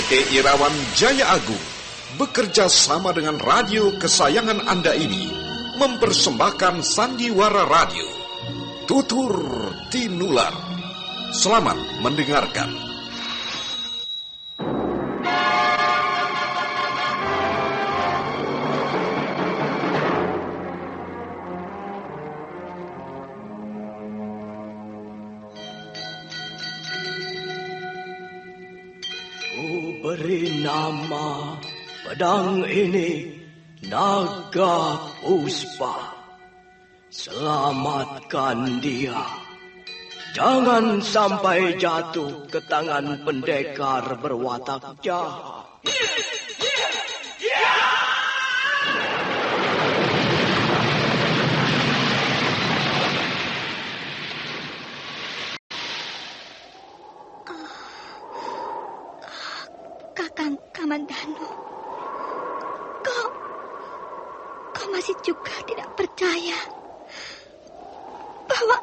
PT Irawan Jaya Agung bekerja sama dengan radio kesayangan Anda ini mempersembahkan Sandiwara Radio Tutur Tinular. Selamat mendengarkan. Beri nama pedang ini Naga Puspa. Selamatkan dia. Jangan sampai jatuh ke tangan pendekar berwatak jahat. Kakang Kamandanu, kau masih juga tidak percaya bahwa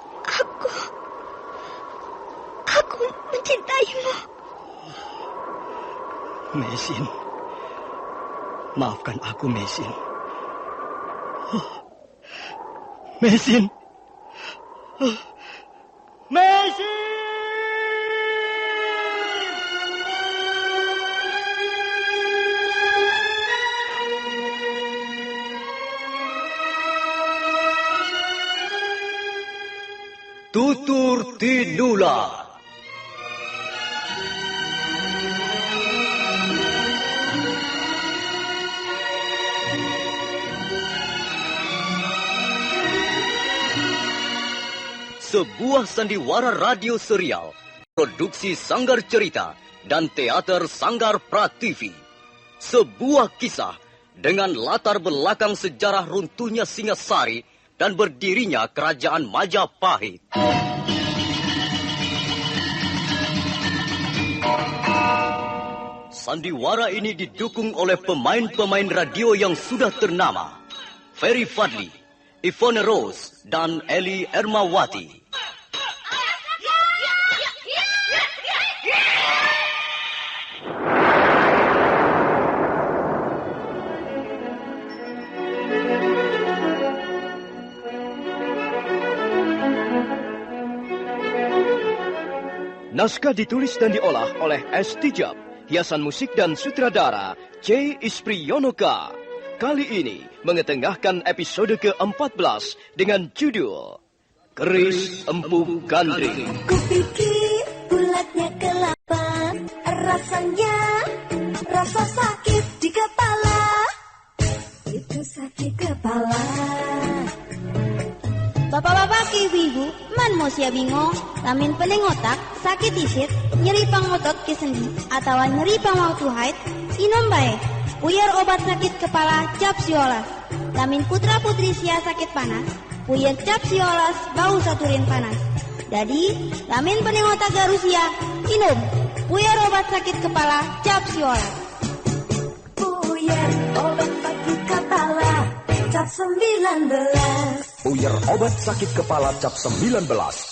aku mencintaimu. Mesin, maafkan aku, Mesin. Mesin. Mesin! Tutur Tinular. Sebuah sandiwara radio serial, produksi Sanggar Cerita dan Teater Sanggar Prativi. Sebuah kisah dengan latar belakang sejarah runtuhnya Singasari dan berdirinya Kerajaan Majapahit. Sandiwara ini didukung oleh pemain-pemain radio yang sudah ternama, Ferry Fadli, Ivone Rose, dan Eli Ermawati. Naskah ditulis dan diolah oleh S. Tijab, hiasan musik dan sutradara C. Ispriyonoka. Kali ini mengetengahkan episode ke-14 dengan judul Keris Empu Gandring. Kupikir bulatnya kelapa, rasanya rasa sakit di kepala. Itu sakit kepala. Bapak-bapak, ibu-ibu, man mau siya bingung, lamin pening otak, sakit isit, nyeri pangotot ke sendi, atau nyeri pangwautu haid, inom bae. Puyer obat sakit kepala cap siolas. Lamin putra-putri sia sakit panas, puyer cap siolas bau saturin panas. Jadi, lamin pening otak garusia, inom. Puyer obat sakit kepala cap siolas. Puyer obat sakit kepala cap 19. Puyer obat sakit kepala cap 19.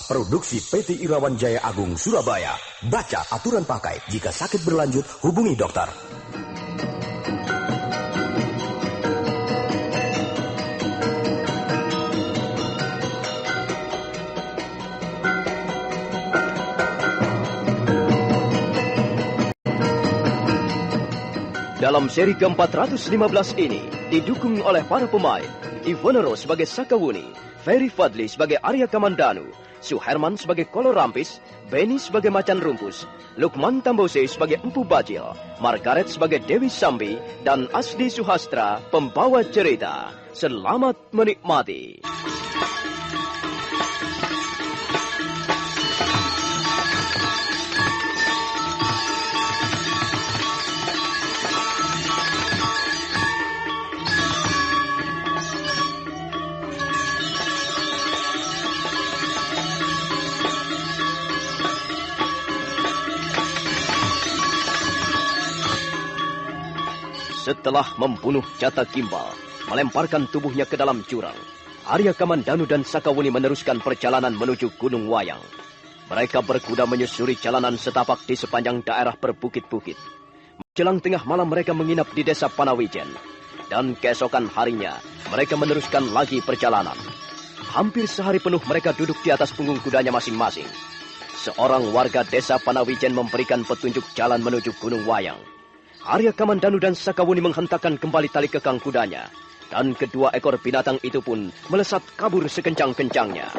Produksi PT Irawan Jaya Agung Surabaya. Baca aturan pakai. Jika sakit berlanjut, hubungi dokter. Dalam seri ke-415 ini didukung oleh para pemain Ivone Rose sebagai Sakawuni, Ferry Fadli sebagai Arya Kamandanu, Suherman sebagai Kolo Rampis, Benny sebagai Macan Rumpus, Lukman Tambose sebagai Empu Bajil, Margaret sebagai Dewi Sambi, dan Asdi Suhastra pembawa cerita. Selamat menikmati. Setelah membunuh Jata Gimbal, melemparkan tubuhnya ke dalam jurang, Arya Kamandanu dan Sakawuni meneruskan perjalanan menuju Gunung Wayang. Mereka berkuda menyusuri jalanan setapak di sepanjang daerah berbukit-bukit. Jelang tengah malam mereka menginap di desa Panawijen. Dan keesokan harinya, mereka meneruskan lagi perjalanan. Hampir sehari penuh mereka duduk di atas punggung kudanya masing-masing. Seorang warga desa Panawijen memberikan petunjuk jalan menuju Gunung Wayang. Arya Kamandanu dan Sakawuni menghentakkan kembali tali kekang kudanya. Dan kedua ekor binatang itu pun melesat kabur sekencang-kencangnya.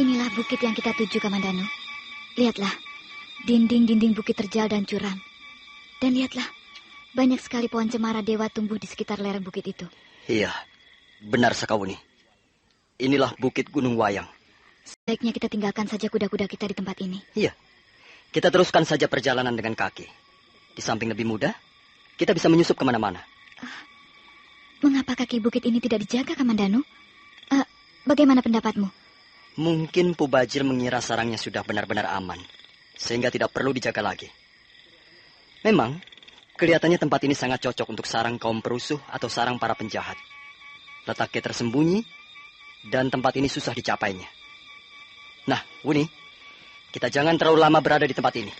Inilah bukit yang kita tuju, Kamandanu. Lihatlah, dinding-dinding bukit terjal dan curam. Dan lihatlah, banyak sekali pohon cemara dewa tumbuh di sekitar lereng bukit itu. Iya, benar Sakawuni. Inilah bukit Gunung Wayang. Sebaiknya kita tinggalkan saja kuda-kuda kita di tempat ini. Iya, kita teruskan saja perjalanan dengan kaki. Di samping lebih mudah, kita bisa menyusup kemana-mana. Mengapa kaki bukit ini tidak dijaga, Kamandanu? Bagaimana pendapatmu? Mungkin Pubajil mengira sarangnya sudah benar-benar aman, sehingga tidak perlu dijaga lagi. Memang, kelihatannya tempat ini sangat cocok untuk sarang kaum perusuh atau sarang para penjahat. Letaknya tersembunyi, dan tempat ini susah dicapainya. Nah, Wuni, kita jangan terlalu lama berada di tempat ini.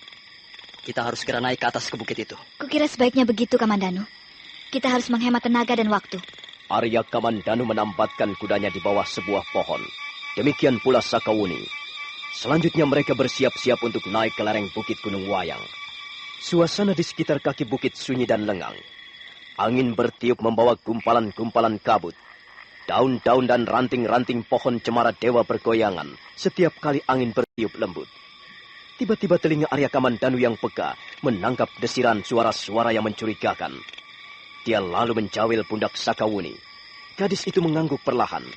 Kita harus segera naik ke atas ke bukit itu. Kukira sebaiknya begitu, Kamandanu. Kita harus menghemat tenaga dan waktu. Arya Kamandanu menambatkan kudanya di bawah sebuah pohon. Demikian pula Sakawuni. Selanjutnya mereka bersiap-siap untuk naik ke lereng bukit Gunung Wayang. Suasana di sekitar kaki bukit sunyi dan lengang. Angin bertiup membawa gumpalan-gumpalan kabut. Daun-daun dan ranting-ranting pohon cemara dewa bergoyangan setiap kali angin bertiup lembut. Tiba-tiba telinga Arya Kamandanu yang peka menangkap desiran suara-suara yang mencurigakan. Dia lalu menjawil pundak Sakawuni. Gadis itu mengangguk perlahan.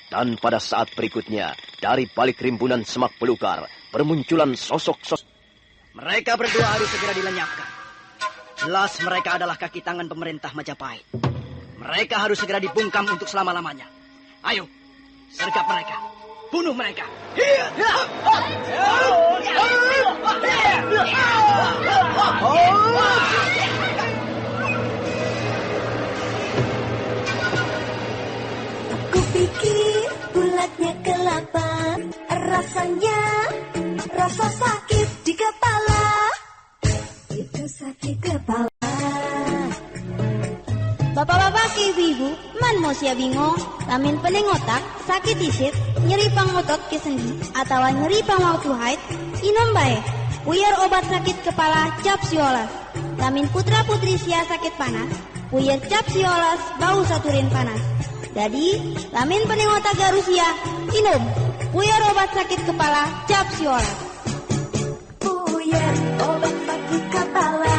Dan pada saat berikutnya, dari balik rimbunan semak belukar, bermunculan sosok-sosok. Mereka berdua harus segera dilenyapkan. Jelas mereka adalah kaki tangan pemerintah Majapahit. Mereka harus segera dibungkam untuk selama-lamanya. Ayo, sergap mereka. Bunuh mereka. Kupikir bulatnya kelapa, rasanya rasa sakit di kepala. Itu sakit kepala. Bapak-bapak ke ibu-ibu, man mau sia bingung, lamin pening otak, sakit isit, nyeri pangotot ke sendi, atau nyeri pangwaktu haid, inom bae. Puyer obat sakit kepala cap siolas. Lamin putra-putri sia sakit panas, puyer cap siolas bau saturin panas. Jadi, lamin pening otak garusia, inom. Puyer obat sakit kepala cap siolas. Puyer obat sakit kepala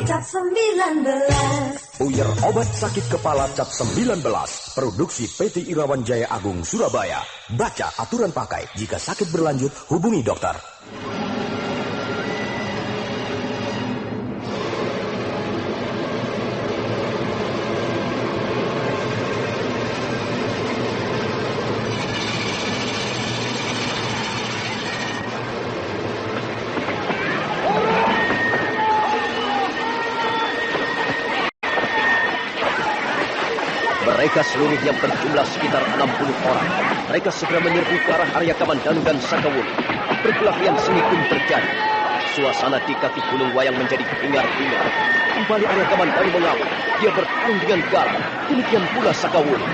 cap 19. Puyer obat sakit kepala cap 19. Produksi PT Irawan Jaya Agung Surabaya. Baca aturan pakai. Jika sakit berlanjut, hubungi dokter. Mereka seluruhnya berjumlah sekitar 60 orang. Mereka segera menyerbu ke arah Arya Kamandanu dan Sakawuni. Perkelahian sengit pun terjadi. Suasana di kaki Gunung Wayang menjadi hingar-bingar. Kembali Arya Kamandanu mengamuk. Dia bertarung dengan garang. Demikian pula Sakawuni.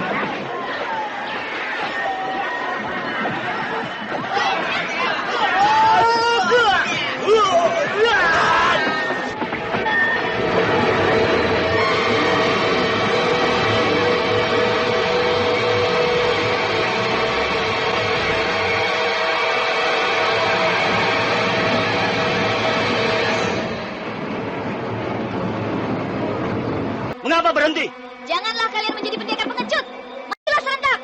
Mengapa berhenti? Janganlah kalian menjadi pendekar pengecut. Majulah serentak.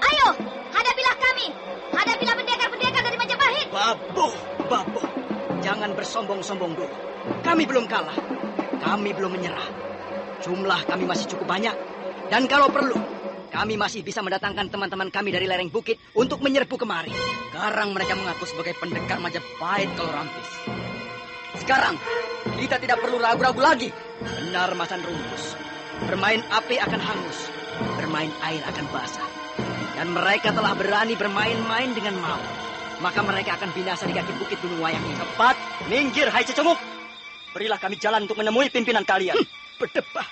Ayo, hadapilah kami. Hadapilah pendekar-pendekar dari Majapahit. Babuh. Jangan bersombong-sombong dulu. Kami belum kalah. Kami belum menyerah. Jumlah kami masih cukup banyak. Dan kalau perlu, kami masih bisa mendatangkan teman-teman kami dari lereng bukit untuk menyerbu kemari. Sekarang mereka mengaku sebagai pendekar Majapahit Kolorampis. Sekarang, kita tidak perlu ragu-ragu lagi. Benar Macan Rumpus. Bermain api akan hangus. Bermain air akan basah. Dan mereka telah berani bermain-main dengan maut. Maka mereka akan binasa di kaki bukit Gunung Wayang ini. Cepat, minggir hai cecunguk. Berilah kami jalan untuk menemui pimpinan kalian. Berdebah.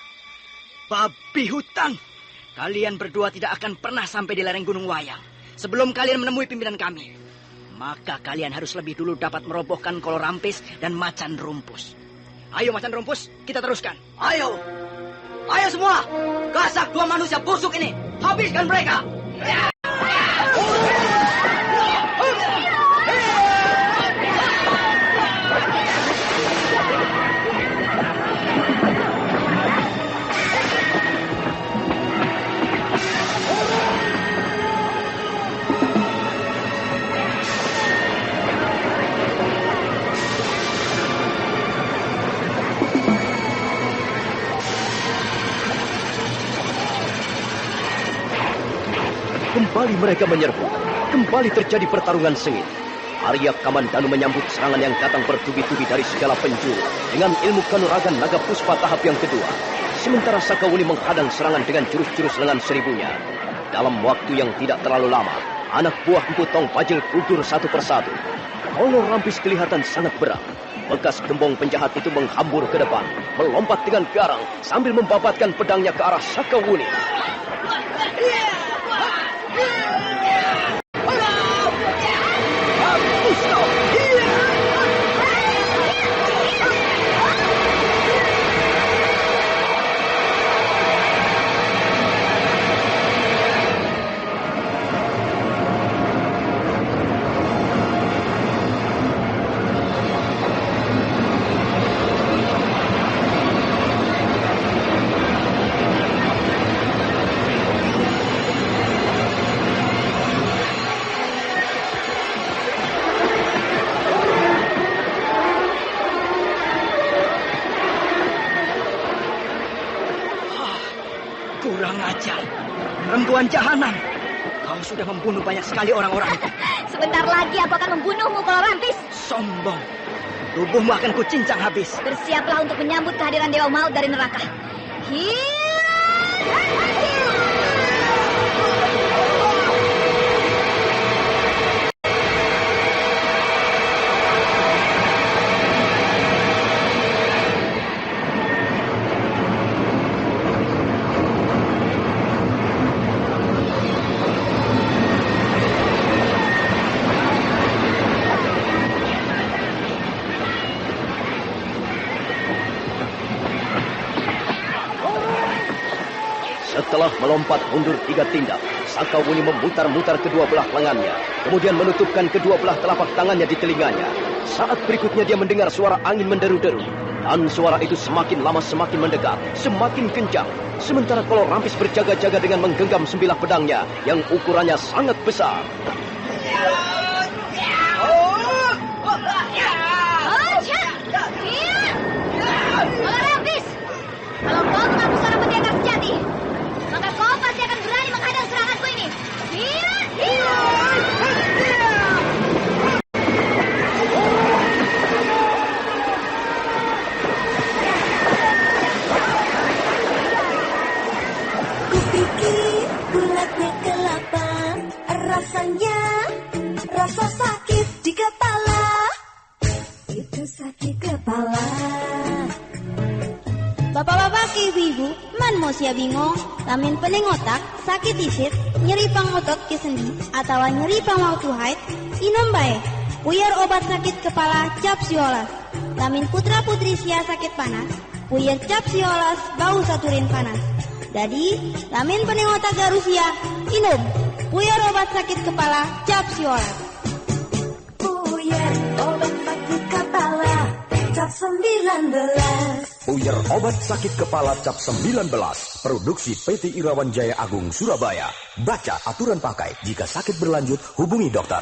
Babi hutan. Kalian berdua tidak akan pernah sampai di lereng Gunung Wayang sebelum kalian menemui pimpinan kami. Maka kalian harus lebih dulu dapat merobohkan Kolorampis dan Macan Rumpus. Ayo Macan Rumpus, kita teruskan. Ayo. Ayo semua. Gasak dua manusia busuk ini. Habiskan mereka. Kembali mereka menyerbu. Kembali terjadi pertarungan sengit. Arya Kamandanu menyambut serangan yang datang bertubi-tubi dari segala penjuru dengan ilmu kanuragan naga puspa tahap yang kedua. Sementara Sakawuni menghadang serangan dengan jurus-jurus lengan seribunya. Dalam waktu yang tidak terlalu lama, anak buah Empu Tong Pajil gugur satu persatu. Kolorampis kelihatan sangat berat. Bekas gembong penjahat itu menghambur ke depan, melompat dengan garang sambil membabatkan pedangnya ke arah Sakawuni. Kurang ajar. Perempuan jahanam. Kau sudah membunuh banyak sekali orang-orang. Sebentar lagi aku akan membunuhmu, Kolorampis. Sombong. Tubuhmu akan kucincang habis. Bersiaplah untuk menyambut kehadiran Dewa Maut dari neraka. Setelah melompat mundur 3 tindak, Sakawuni memutar-mutar kedua belah lengannya, kemudian menutupkan kedua belah telapak tangannya di telinganya. Saat berikutnya dia mendengar suara angin menderu-deru, dan suara itu semakin lama semakin mendekat, semakin kencang. Sementara Kolorampis berjaga-jaga dengan menggenggam sembilah pedangnya yang ukurannya sangat besar. Kolorampis, kalau kau mengaku seorang pendekar sejati, maka kau pasti akan berani menghadang seranganku ini. Kupikir bulatnya kelapa, rasanya rasa sakit di kepala. Itu sakit kepala. Bapak-bapak ibu-ibu, man mau sia bingung, lamin pening otak, sakit isit, nyeri pangotot ke sendi, atau nyeri pangwau haid, inom bae. Puyar obat sakit kepala cap siolas. Lamin putra putri sia sakit panas, puyar cap siolas bau saturin panas. Jadi, lamin pening otak garusia, inom. Puyar obat sakit kepala cap siolas. Puyar obat sakit kepala cap 19. Puyer obat sakit kepala cap 19. Produksi PT Irawan Jaya Agung Surabaya. Baca aturan pakai. Jika sakit berlanjut, hubungi dokter.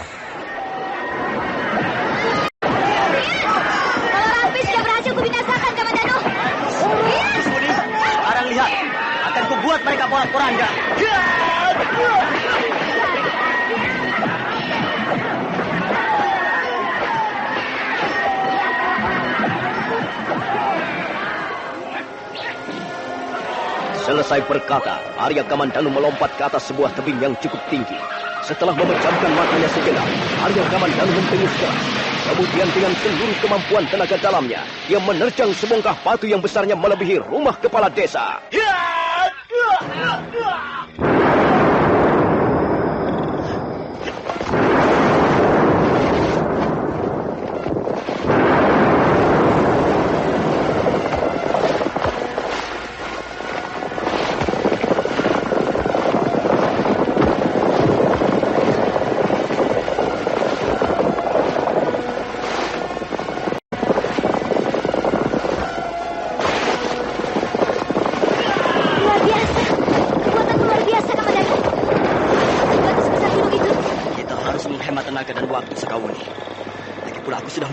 Kolorampis sudah berhasil kubinasakan, Kamandanu. Sekarang lihat. Akan kubuat mereka porak-poranda. Selesai berkata, Arya Kamandanu melompat ke atas sebuah tebing yang cukup tinggi. Setelah memejamkan matanya sejenak, Arya Kamandanu mendengus keras. Kemudian dengan seluruh kemampuan tenaga dalamnya, ia menerjang sebongkah batu yang besarnya melebihi rumah kepala desa.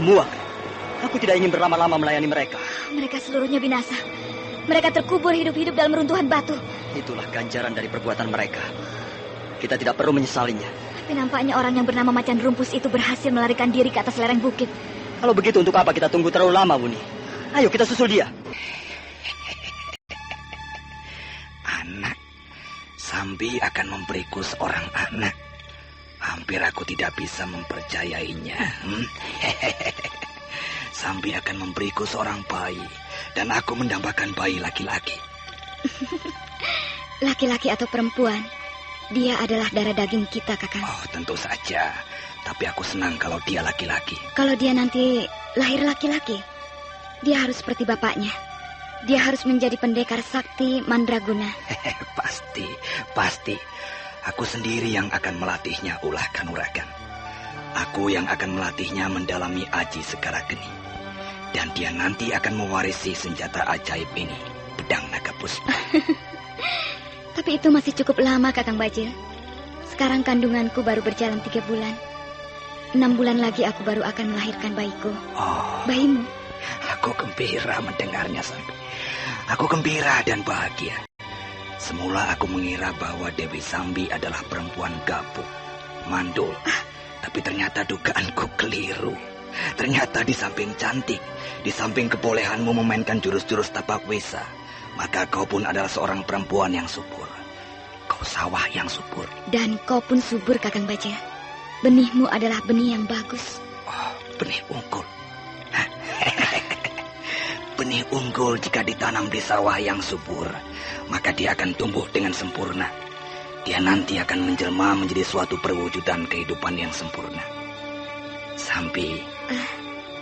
Muak. Aku tidak ingin berlama-lama melayani mereka. Mereka seluruhnya binasa. Mereka terkubur hidup-hidup dalam runtuhan batu. Itulah ganjaran dari perbuatan mereka. Kita tidak perlu menyesalinya. Tapi nampaknya orang yang bernama Macan Rumpus itu berhasil melarikan diri ke atas lereng bukit. Kalau begitu untuk apa kita tunggu terlalu lama, Wuni? Ayo kita susul dia. Anak, Sambi akan memberiku seorang anak. Hampir aku tidak bisa mempercayainya. Sambi akan memberiku seorang bayi. Dan aku mendambakan bayi laki-laki. Laki-laki atau perempuan, dia adalah darah daging kita, Kakang. Oh, tentu saja. Tapi aku senang kalau dia laki-laki. Kalau dia nanti lahir laki-laki, dia harus seperti bapaknya. Dia harus menjadi pendekar sakti Mandraguna. Pasti. Aku sendiri yang akan melatihnya ulah kanuragan. Aku yang akan melatihnya mendalami aji segara geni. Dan dia nanti akan mewarisi senjata ajaib ini, pedang naga puspa. Tapi itu masih cukup lama, Kakang Bajil. Sekarang kandunganku baru berjalan 3 bulan. 6 bulan lagi aku baru akan melahirkan bayiku. Oh, bayimu. Aku gembira mendengarnya, Sambi. Aku gembira dan bahagia. Semula aku mengira bahwa Dewi Sambi adalah perempuan gabuk, mandul. Tapi ternyata dugaanku keliru. Ternyata di samping cantik, di samping kebolehanmu memainkan jurus-jurus tapak wisa, maka kau pun adalah seorang perempuan yang subur. Kau sawah yang subur. Dan kau pun subur, Kakang Baja. Benihmu adalah benih yang bagus. Oh, benih unggul. Benih unggul jika ditanam di sawah yang subur, maka dia akan tumbuh dengan sempurna. Dia nanti akan menjelma menjadi suatu perwujudan kehidupan yang sempurna. Sambi.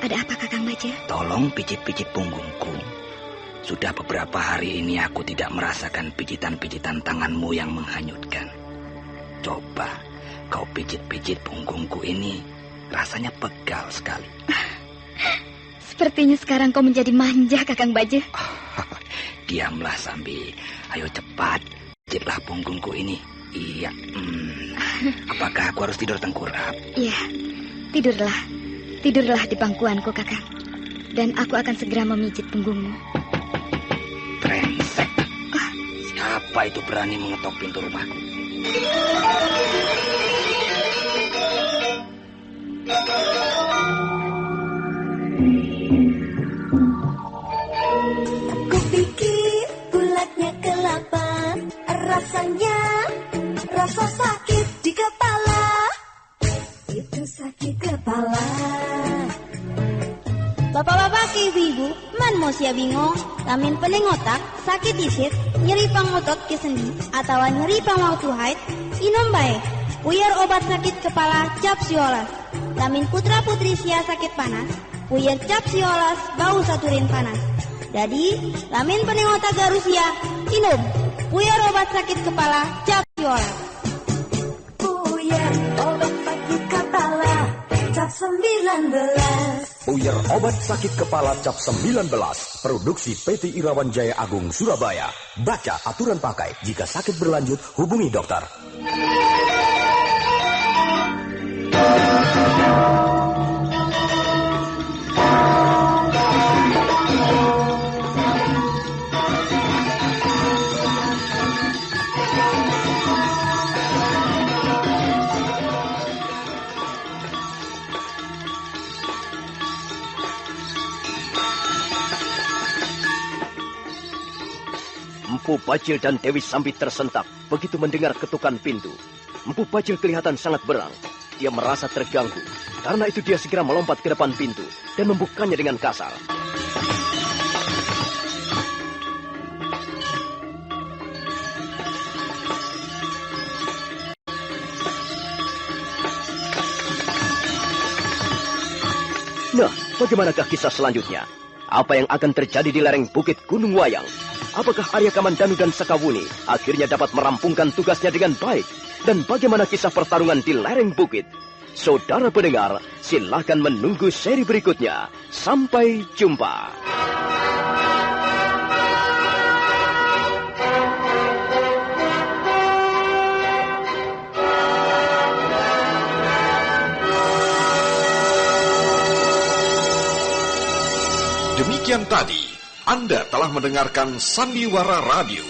Ada apa, Kakang Baja? Tolong pijit-pijit punggungku. Sudah beberapa hari ini aku tidak merasakan pijitan-pijitan tanganmu yang menghanyutkan. Coba kau pijit-pijit punggungku ini. Rasanya pegal sekali. Sepertinya sekarang kau menjadi manja, Kakang Baja. Diamlah, Sambi. Ayo cepat, pijitlah punggungku ini. Iya. Apakah aku harus tidur tengkurap? Iya, tidurlah. Tidurlah di pangkuanku, Kakang. Dan aku akan segera memijit punggungmu. Brengsek. Siapa itu berani mengetok pintu rumahku? Kupikir bulatnya kelapa, rasanya rasa sakit di kepala. Itu sakit kepala. Bapak-bapak, ibu-ibu, man mau sia bingung, lamin pening otak, sakit isit, nyeri pangotot ke sendi, atau nyeri pangwaktu haid, inom baik. Puyer obat sakit kepala cap siolas. Lamin putra putri sia sakit panas, puyer cap siolas bau saturin panas. Jadi, lamin pening otak garusia, inom. Puyer obat sakit kepala cap siolas. Puyer obat sakit kepala cap 19. Puyer obat sakit kepala cap 19. Produksi PT Irawan Jaya Agung Surabaya. Baca aturan pakai. Jika sakit berlanjut, hubungi dokter. Empu Bajil dan Dewi Sambi tersentak begitu mendengar ketukan pintu. Empu Bajil kelihatan sangat berang. Dia merasa terganggu. Karena itu dia segera melompat ke depan pintu dan membukanya dengan kasar. Nah, bagaimanakah kisah selanjutnya? Apa yang akan terjadi di lereng Bukit Gunung Wayang? Apakah Arya Kamandanu dan Sakawuni akhirnya dapat merampungkan tugasnya dengan baik? Dan bagaimana kisah pertarungan di lereng bukit? Saudara pendengar, silakan menunggu seri berikutnya. Sampai jumpa. Demikian tadi, Anda telah mendengarkan Sandiwara Radio,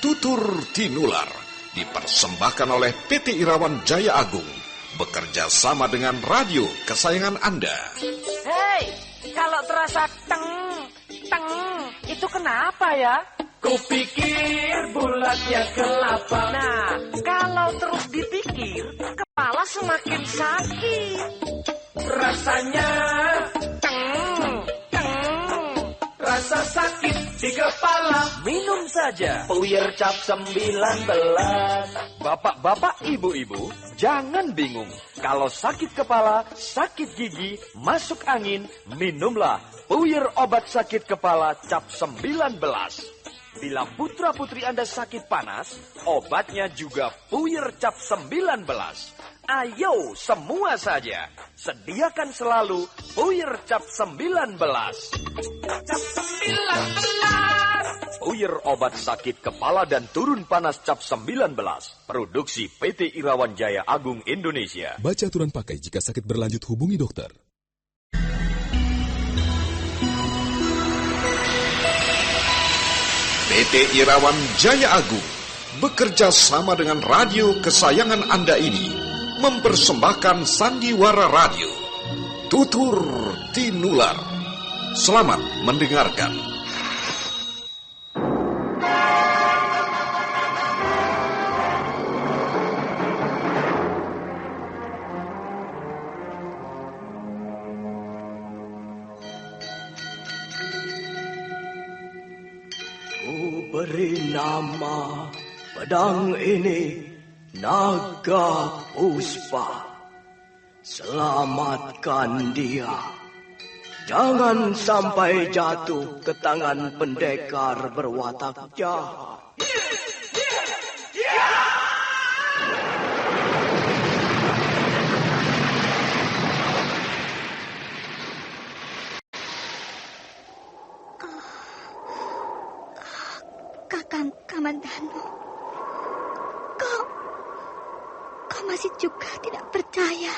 Tutur Tinular, dipersembahkan oleh PT Irawan Jaya Agung, bekerja sama dengan radio kesayangan Anda. Hei, kalau terasa teng, itu kenapa ya? Kupikir bulatnya kelapa. Nah, kalau terus dipikir, kepala semakin sakit. Rasanya rasa sakit di kepala. Minum saja Puyer Cap 19. Bapak-bapak, ibu-ibu, jangan bingung. Kalau sakit kepala, sakit gigi, masuk angin, minumlah Puyer obat sakit kepala Cap 19. Bila putra-putri Anda sakit panas, obatnya juga Puyer Cap 19. Ayo semua saja, sediakan selalu Puyer Cap 19. Cap 19. Puyer obat sakit kepala dan turun panas Cap 19. Produksi PT Irawan Jaya Agung Indonesia. Baca aturan pakai jika sakit berlanjut, hubungi dokter. PT Irawan Jaya Agung bekerja sama dengan radio kesayangan Anda ini mempersembahkan Sandiwara Radio, Tutur Tinular. Selamat mendengarkan. Ku beri nama pedang ini Naga Puspa. Selamatkan dia. Jangan sampai jatuh ke tangan pendekar berwatak jahat. Kakang Kamandanu, kau masih juga tidak percaya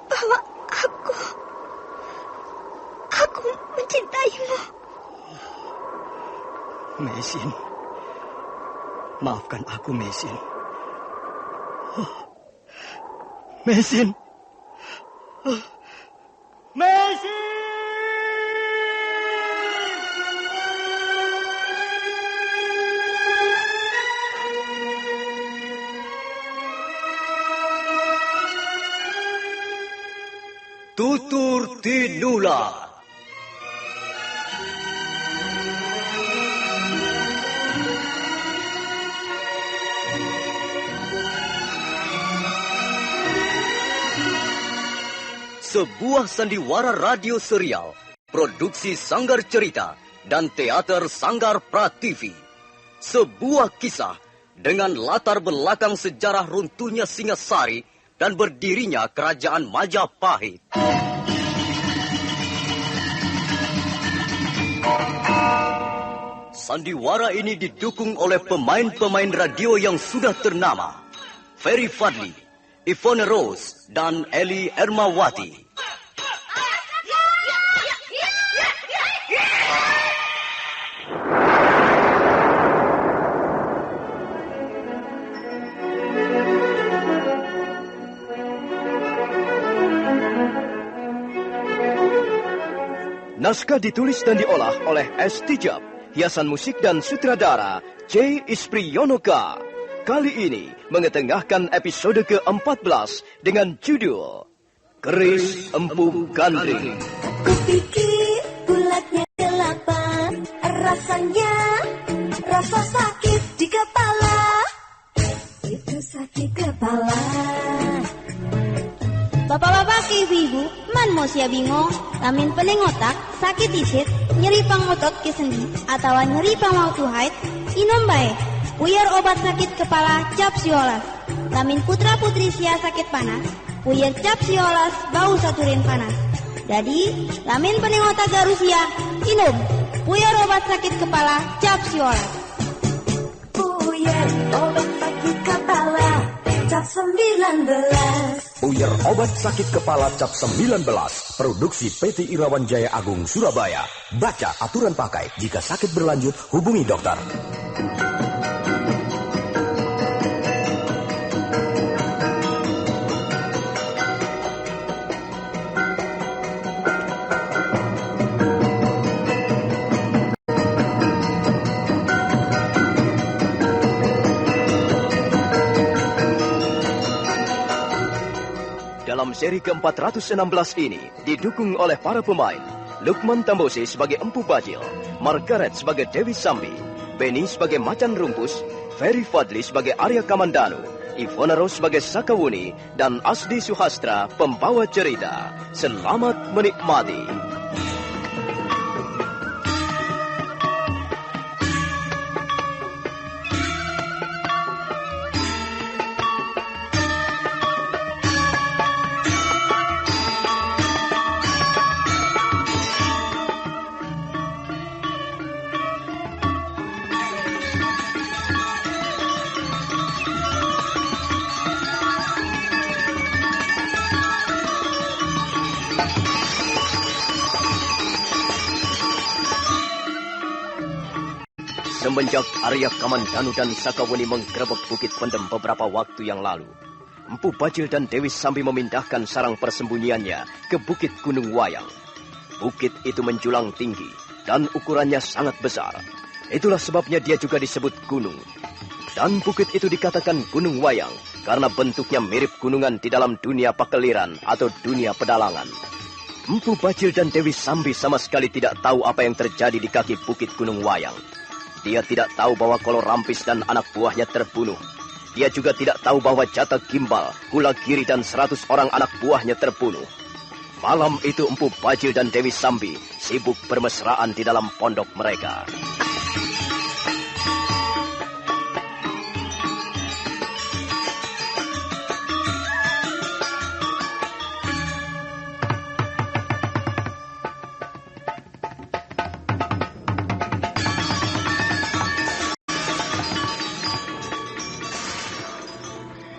bahwa aku mencintaimu. Mesin, maafkan aku, Mesin. Mesin. Mesin! Tutur Tinular. Sebuah sandiwara radio serial, produksi Sanggar Cerita dan Teater Sanggar Prativi. Sebuah kisah dengan latar belakang sejarah runtuhnya Singasari dan berdirinya Kerajaan Majapahit. Sandiwara ini didukung oleh pemain-pemain radio yang sudah ternama. Ferry Fadli, Ivone Rose, dan Eli Ermawati. Naskah ditulis dan diolah oleh S. Tijab, hiasan musik dan sutradara C. Ispriyonoka. Kali ini mengetengahkan episode ke-14 dengan judul Keris Empu Gandring. Kupikir bulatnya kelapa, rasanya rasa sakit di kepala. Itu sakit kepala. Bapak-bapak ke ibu-ibu, man mau sia bingung, lamin pening otak, sakit isit, nyeri pangotot ke sendi, atau nyeri pangwaktu haid, inom bae, puyer obat sakit kepala cap siolas. Lamin putra putri sia sakit panas, puyer cap siolas bau saturin panas. Jadi, lamin pening otak garusia, inom, puyer obat sakit kepala cap siolas. Puyer obat sakit kepala cap 19. Puyer obat sakit kepala cap 19. Produksi PT Irawan Jaya Agung Surabaya. Baca aturan pakai. Jika sakit berlanjut, hubungi dokter. Dalam seri ke-416 ini didukung oleh para pemain Lukman Tambosi sebagai Empu Bajil, Margaret sebagai Dewi Sambi, Benny sebagai Macan Rumpus, Ferry Fadli sebagai Arya Kamandanu, Ivona Rose sebagai Sakawuni, dan Asdi Suhastra pembawa cerita. Selamat menikmati. Semenjak Arya Kamandanu dan Sakawuni menggerebek Bukit Pendem beberapa waktu yang lalu, Empu Bajil dan Dewi Sambi memindahkan sarang persembunyiannya ke Bukit Gunung Wayang. Bukit itu menjulang tinggi dan ukurannya sangat besar. Itulah sebabnya dia juga disebut gunung. Dan bukit itu dikatakan Gunung Wayang karena bentuknya mirip gunungan di dalam dunia pakeliran atau dunia pedalangan. Empu Bajil dan Dewi Sambi sama sekali tidak tahu apa yang terjadi di kaki Bukit Gunung Wayang. Dia tidak tahu bahwa Kolo Rampis dan anak buahnya terbunuh. Dia juga tidak tahu bahwa Jata Gimbal, Hula Giri dan 100 orang anak buahnya terbunuh. Malam itu Empu Bajil dan Dewi Sambi sibuk bermesraan di dalam pondok mereka.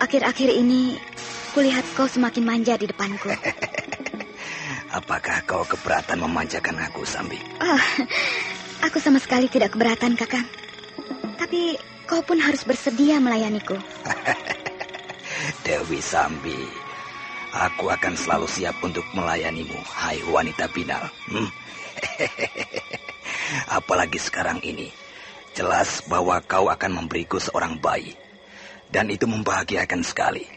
Akhir-akhir ini, kulihat kau semakin manja di depanku. Apakah kau keberatan memanjakan aku, Sambi? Aku sama sekali tidak keberatan, Kakang. Tapi kau pun harus bersedia melayaniku. Dewi Sambi, aku akan selalu siap untuk melayanimu, hai wanita binal. Apalagi sekarang ini, jelas bahwa kau akan memberiku seorang bayi. Dan itu membahagiakan sekali.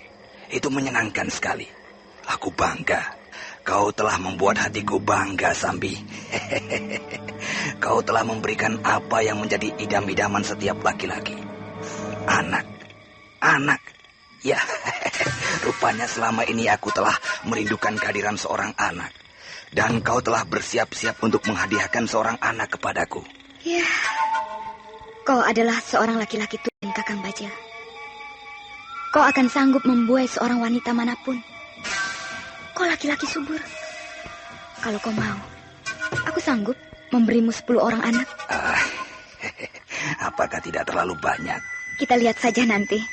Itu menyenangkan sekali. Aku bangga. Kau telah membuat hatiku bangga, Sambi. Kau telah memberikan apa yang menjadi idam-idaman setiap laki-laki. Anak. Ya, rupanya selama ini aku telah merindukan kehadiran seorang anak. Dan kau telah bersiap-siap untuk menghadiahkan seorang anak kepadaku. Ya, kau adalah seorang laki-laki tulen, Kakang Bajil. Kau akan sanggup membuai seorang wanita manapun. Kau laki-laki subur. Kalau kau mau, aku sanggup memberimu 10 orang anak. Apakah tidak terlalu banyak? Kita lihat saja nanti.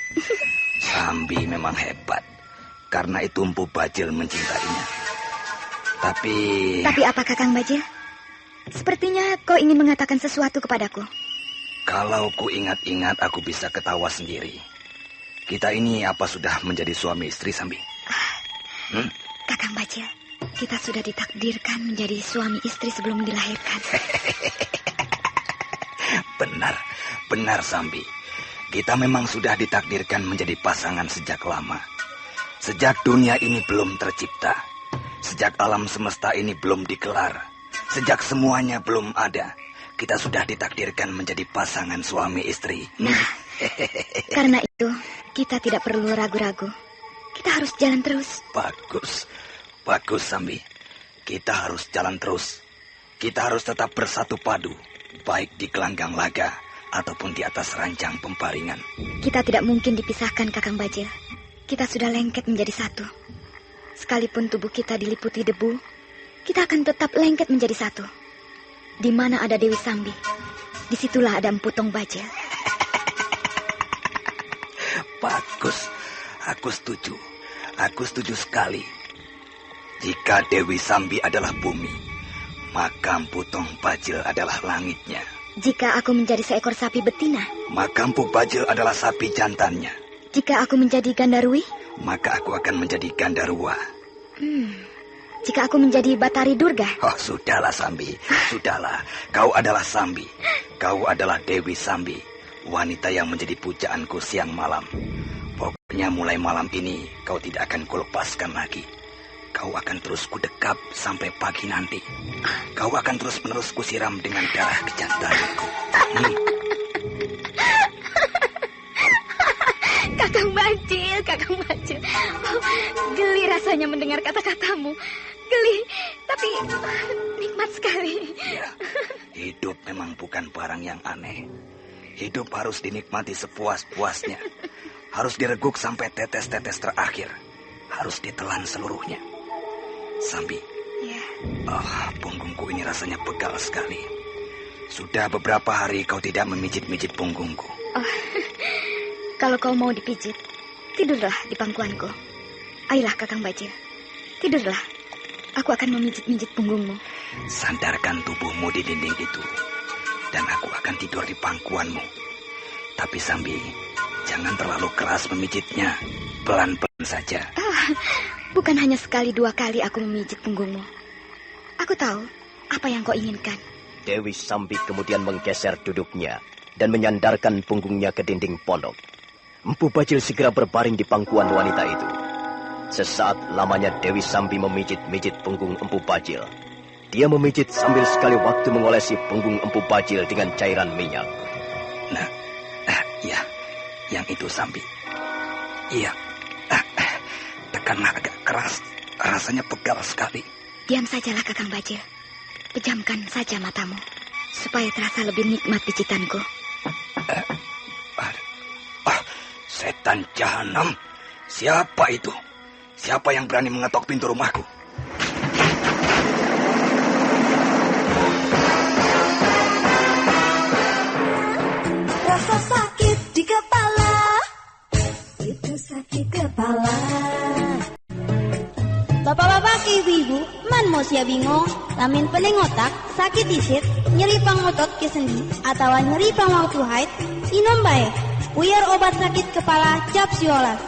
Sambi memang hebat. Karena itu Empu Bajil mencintainya. Tapi apa, Kakang Bajil? Sepertinya kau ingin mengatakan sesuatu kepadaku. Kalau ku ingat-ingat, aku bisa ketawa sendiri. Kita ini apa sudah menjadi suami istri, Sambi? Kakang Bajil, kita sudah ditakdirkan menjadi suami istri sebelum dilahirkan. Benar Sambi. Kita memang sudah ditakdirkan menjadi pasangan sejak lama. Sejak dunia ini belum tercipta. Sejak alam semesta ini belum dikelar. Sejak semuanya belum ada. Kita sudah ditakdirkan menjadi pasangan suami istri. Karena itu, kita tidak perlu ragu-ragu. Kita harus jalan terus. Bagus Sambi. Kita harus jalan terus. Kita harus tetap bersatu padu. Baik di gelanggang laga ataupun di atas ranjang pemparingan. Kita tidak mungkin dipisahkan, Kakang Bajil. Kita sudah lengket menjadi satu. Sekalipun tubuh kita diliputi debu, kita akan tetap lengket menjadi satu. Di mana ada Dewi Sambi, disitulah ada Empu Tong Bajil. Bagus, aku setuju. Aku setuju sekali. Jika Dewi Sambi adalah bumi, maka Empu Tong Bajil adalah langitnya. Jika aku menjadi seekor sapi betina, maka Empu Bajil adalah sapi jantannya. Jika aku menjadi Gandarwi, maka aku akan menjadi Gandarwa. Jika aku menjadi Batari Durga. Oh, sudahlah Sambi, sudahlah. Kau adalah Sambi. Kau adalah Dewi Sambi, wanita yang menjadi pujaanku siang malam. Pokoknya mulai malam ini kau tidak akan kulepaskan lagi. Kau akan terus kudekap sampai pagi nanti. Kau akan terus-menerus kusiram dengan darah kejantanku. Kakang Bajil. Oh, geli rasanya mendengar kata-katamu. Geli, tapi nikmat sekali. Ya, hidup memang bukan barang yang aneh. Hidup harus dinikmati sepuas-puasnya. Harus direguk sampai tetes-tetes terakhir. Harus ditelan seluruhnya. Sambi. Ya. Punggungku ini rasanya pegal sekali. Sudah beberapa hari kau tidak memijit-mijit punggungku. Kalau kau mau dipijit, tidurlah di pangkuanku. Ayolah Kakang Bajil, tidurlah. Aku akan memijit-mijit punggungmu. Sandarkan tubuhmu di dinding itu, dan aku akan tidur di pangkuanmu. Tapi Sambi, jangan terlalu keras memijitnya. Pelan-pelan saja. Bukan hanya sekali dua kali aku memijit punggungmu. Aku tahu apa yang kau inginkan. Dewi Sambi kemudian menggeser duduknya dan menyandarkan punggungnya ke dinding pondok. Empu Bajil segera berbaring di pangkuan wanita itu. Sesaat lamanya Dewi Sambi memijit-mijit punggung Empu Bajil. Dia memijit sambil sekali waktu mengolesi punggung Empu Bajil dengan cairan minyak. Iya, yang itu Sambi. Iya, tekanlah agak keras. Rasanya pegal sekali. Diam sajalah Kakang Bajil. Pejamkan saja matamu, supaya terasa lebih nikmat pijitanku. Setan jahanam. Siapa itu? Siapa yang berani mengetok pintu rumahku? Rasa sakit di kepala, itu sakit kepala. Bapak-bapak, ibu-ibu, man mau sia bingung, lamin pening otak, sakit isit, nyeri pangotot ke sendi, atau nyeri pangwaktu haid, inom bae. Puyer obat sakit kepala cap siolas.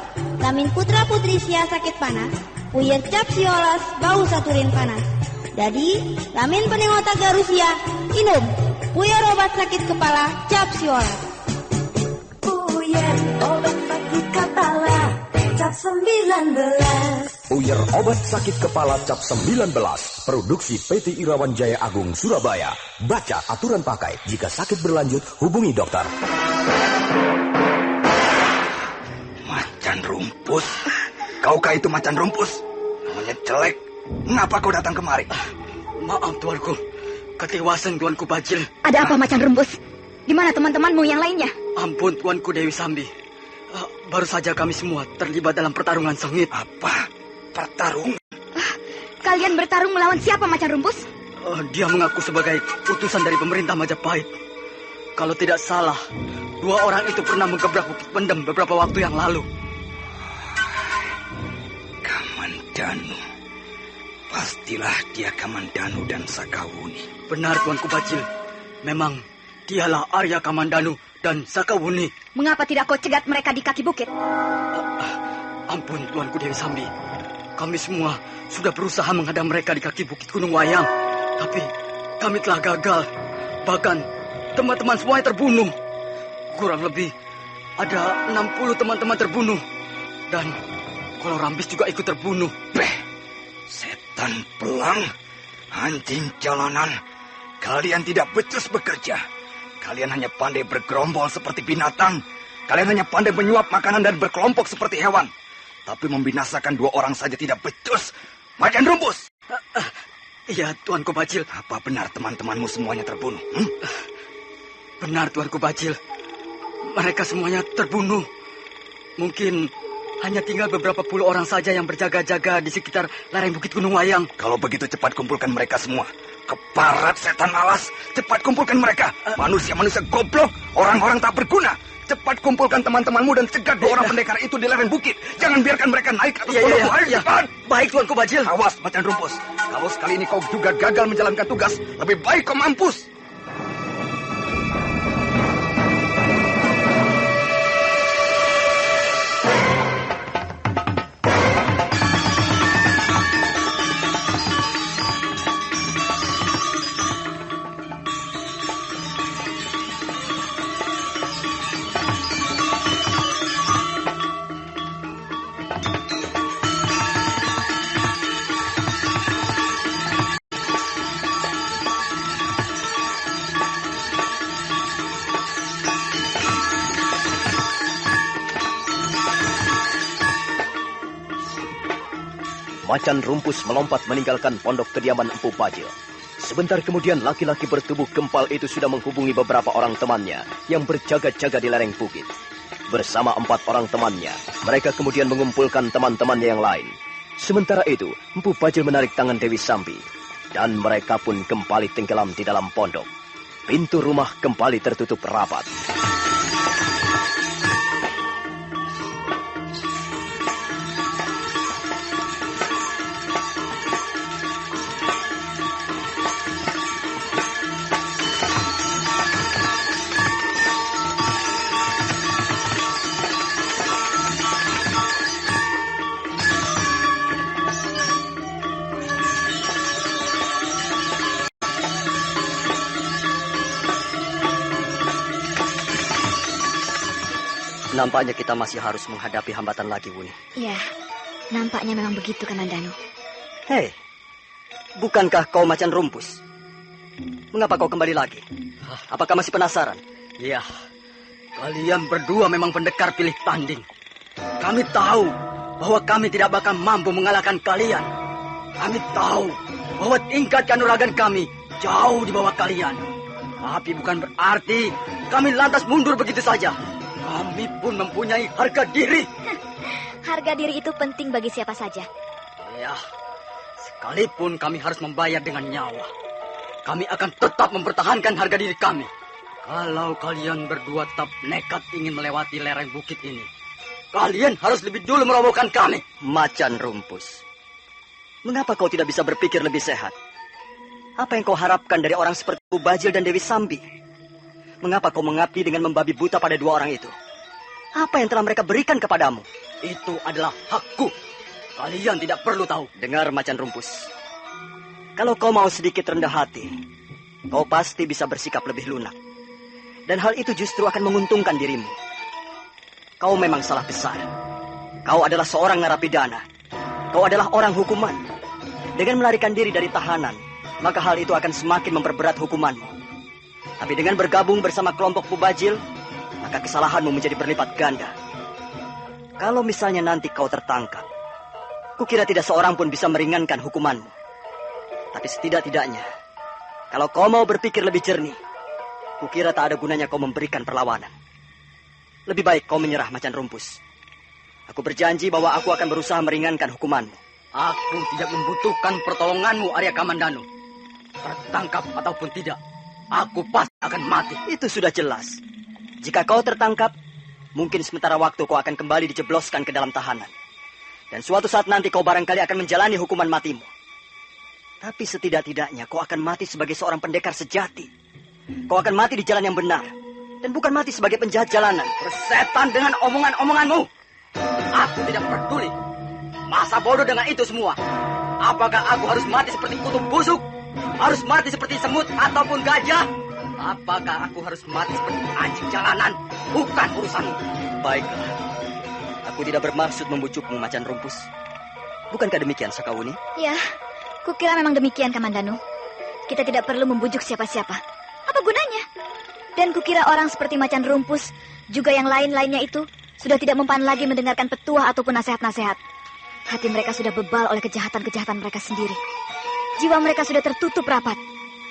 Lamin putra putri sia sakit panas, puyer cap siolas bau saturin panas. Jadi, lamin pening otak garusia, inom puyer obat sakit kepala cap siolas. Puyer obat sakit kepala cap 19. Puyer obat sakit kepala cap 19. Produksi PT Irawan Jaya Agung Surabaya. Baca aturan pakai. Jika sakit berlanjut, hubungi dokter. Macan rumpus. Kaukah itu macan rumpus? Namanya jelek. Mengapa kau datang kemari? Maaf tuanku. Ketewasan tuanku Bajil. Ada apa macan rumpus? Di mana teman-temanmu yang lainnya? Ampun tuanku Dewi Sambi. Baru saja kami semua terlibat dalam pertarungan sengit. Apa? Pertarungan? Kalian bertarung melawan siapa macan rumpus? Dia mengaku sebagai utusan dari pemerintah Majapahit. Kalau tidak salah, 2 orang itu pernah menggebrak Bukit Pendem beberapa waktu yang lalu. Kamandanu. Pastilah dia Kamandanu dan Sakawuni. Benar tuanku Bajil. Memang dialah Arya Kamandanu dan Sakawuni. Mengapa tidak kau cegat mereka di kaki bukit? Ampun tuanku Dewi Sambi. Kami semua sudah berusaha menghadang mereka di kaki bukit Gunung Wayang. Tapi kami telah gagal. Bahkan teman-teman semuanya terbunuh. Kurang lebih ada 60 teman-teman terbunuh. Dan Kolorambis juga ikut terbunuh. Beh, setan pelang, anjing jalanan. Kalian tidak becus bekerja. Kalian hanya pandai bergerombol seperti binatang. Kalian hanya pandai menyuap makanan dan berkelompok seperti hewan. Tapi membinasakan 2 orang saja tidak becus. Macan Rumpus! Iya, Tuanku Bajil. Apa benar teman-temanmu semuanya terbunuh? Benar, Tuanku Bajil. Mereka semuanya terbunuh. Mungkin hanya tinggal beberapa puluh orang saja yang berjaga-jaga di sekitar lereng Bukit Gunung Wayang. Kalau begitu cepat kumpulkan mereka semua. Keparat setan malas, cepat kumpulkan mereka. Manusia-manusia goblok, orang-orang tak berguna. Cepat kumpulkan teman-temanmu dan cegat 2 orang pendekar itu di lereng bukit. Jangan biarkan mereka naik atas pondokku. Ayo cepat. Baik, Tuanku Bajil. Awas, Macan Rumpus. Kalau sekali ini kau juga gagal menjalankan tugas, lebih baik kau mampus. Macan Rumpus melompat meninggalkan pondok kediaman Empu Bajil. Sebentar kemudian laki-laki bertubuh gempal itu sudah menghubungi beberapa orang temannya yang berjaga-jaga di lereng bukit. Bersama 4 orang temannya, mereka kemudian mengumpulkan teman-temannya yang lain. Sementara itu, Empu Bajil menarik tangan Dewi Sambi. Dan mereka pun kembali tenggelam di dalam pondok. Pintu rumah kembali tertutup rapat. Nampaknya kita masih harus menghadapi hambatan lagi, Wuni. Ya, nampaknya memang begitu, Kamandanu. Hei, bukankah kau Macan Rumpus? Mengapa kau kembali lagi? Apakah masih penasaran? Ya, kalian berdua memang pendekar pilih tanding. Kami tahu bahwa kami tidak bakal mampu mengalahkan kalian. Kami tahu bahwa tingkat kanuragan kami jauh di bawah kalian. Tapi bukan berarti kami lantas mundur begitu saja. Kami pun mempunyai harga diri. Harga diri itu penting bagi siapa saja. Ya, sekalipun kami harus membayar dengan nyawa, kami akan tetap mempertahankan harga diri kami. Kalau kalian berdua tetap nekat ingin melewati lereng bukit ini, kalian harus lebih dulu merobohkan kami. Macan Rumpus, mengapa kau tidak bisa berpikir lebih sehat? Apa yang kau harapkan dari orang seperti Empu Bajil dan Dewi Sambi? Mengapa kau mengabdi dengan membabi buta pada 2 orang itu? Apa yang telah mereka berikan kepadamu? Itu adalah hakku. Kalian tidak perlu tahu. Dengar, Macan Rumpus. Kalau kau mau sedikit rendah hati, kau pasti bisa bersikap lebih lunak. Dan hal itu justru akan menguntungkan dirimu. Kau memang salah besar. Kau adalah seorang narapidana. Kau adalah orang hukuman. Dengan melarikan diri dari tahanan, maka hal itu akan semakin memperberat hukumanmu. Tapi dengan bergabung bersama kelompok Empu Bajil, maka kesalahanmu menjadi berlipat ganda. Kalau misalnya nanti kau tertangkap, kukira tidak seorang pun bisa meringankan hukumanmu. Tapi setidak-tidaknya, kalau kau mau berpikir lebih jernih, kukira tak ada gunanya kau memberikan perlawanan. Lebih baik kau menyerah, Macan Rumpus. Aku berjanji bahwa aku akan berusaha meringankan hukumanmu. Aku tidak membutuhkan pertolonganmu, Arya Kamandanu. Tertangkap ataupun tidak, aku pasti akan mati. Itu sudah jelas. Jika kau tertangkap, mungkin sementara waktu kau akan kembali dijebloskan ke dalam tahanan. Dan suatu saat nanti kau barangkali akan menjalani hukuman matimu. Tapi setidak-tidaknya kau akan mati sebagai seorang pendekar sejati. Kau akan mati di jalan yang benar. Dan bukan mati sebagai penjahat jalanan. Bersetan dengan omongan-omonganmu. Aku tidak peduli. Masa bodoh dengan itu semua. Apakah aku harus mati seperti kutub busuk? Harus mati seperti semut ataupun gajah? Apakah aku harus mati seperti anjing jalanan? Bukan urusanmu. Baiklah. Aku tidak bermaksud membujukmu, Macan Rumpus. Bukankah demikian, Sakawuni? Ya, kukira memang demikian, Kamandanu. Kita tidak perlu membujuk siapa-siapa. Apa gunanya? Dan kukira orang seperti Macan Rumpus, juga yang lain-lainnya itu, sudah tidak mempan lagi mendengarkan petuah ataupun nasihat-nasihat. Hati mereka sudah bebal oleh kejahatan-kejahatan mereka sendiri. Jiwa mereka sudah tertutup rapat.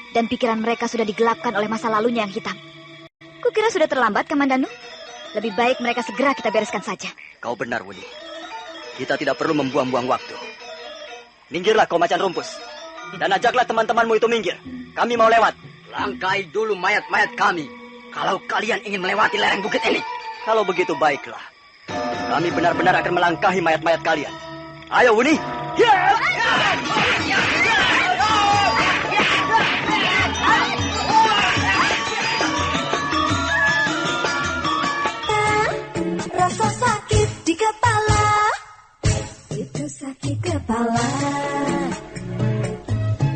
Dan pikiran mereka sudah digelapkan oleh masa lalunya yang hitam. Kukira sudah terlambat, Kamandanu. Lebih baik mereka segera kita bereskan saja. Kau benar, Wuni. Kita tidak perlu membuang-buang waktu. Minggirlah kau, Macan Rumpus. Dan ajaklah teman-temanmu itu minggir. Kami mau lewat. Langkai dulu mayat-mayat kami. Kalau kalian ingin melewati lereng bukit ini. Kalau begitu baiklah. Kami benar-benar akan melangkahi mayat-mayat kalian. Ayo, Wuni. Rasa sakit di kepala, itu sakit kepala.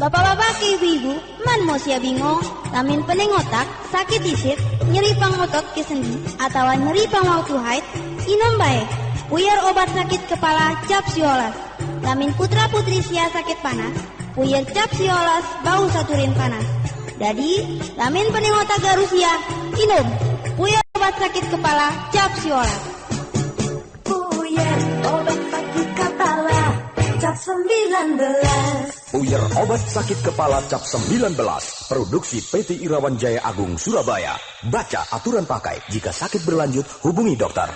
Bapak-bapak ke ibu-ibu, man mau sia bingung, lamin pening otak, sakit isit, nyeri pang otot ke sendi, atau nyeri pang waktu haid, inom baik. Puyer obat sakit kepala cap siolas. Lamin putra putri sia sakit panas, puyer cap siolas bau saturin panas. Jadi, lamin pening otak garusia, inom. Puyer obat sakit kepala cap siolas. Puyer obat sakit kepala cap 19. Puyer obat sakit kepala cap 19. Produksi PT Irawan Jaya Agung Surabaya. Baca aturan pakai. Jika sakit berlanjut, hubungi dokter.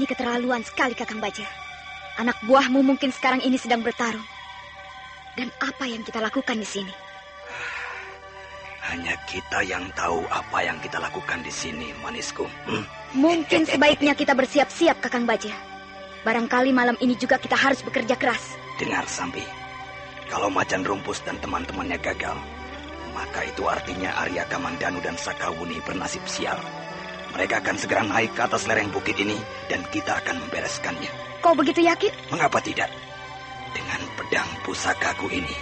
Keterlaluan sekali, Kakang Baja. Anak buahmu mungkin sekarang ini sedang bertarung. Dan apa yang kita lakukan di sini? Hanya kita yang tahu apa yang kita lakukan di sini, manisku. Mungkin sebaiknya kita bersiap-siap, Kakang Baja. Barangkali malam ini juga kita harus bekerja keras. Dengar, Sambi. Kalau Macan Rumpus dan teman-temannya gagal, maka itu artinya Arya Kamandanu dan Sakawuni bernasib sial. Mereka akan segera naik ke atas lereng bukit ini dan kita akan membereskannya. Kau begitu yakin? Mengapa tidak? Dengan pedang pusakaku ini,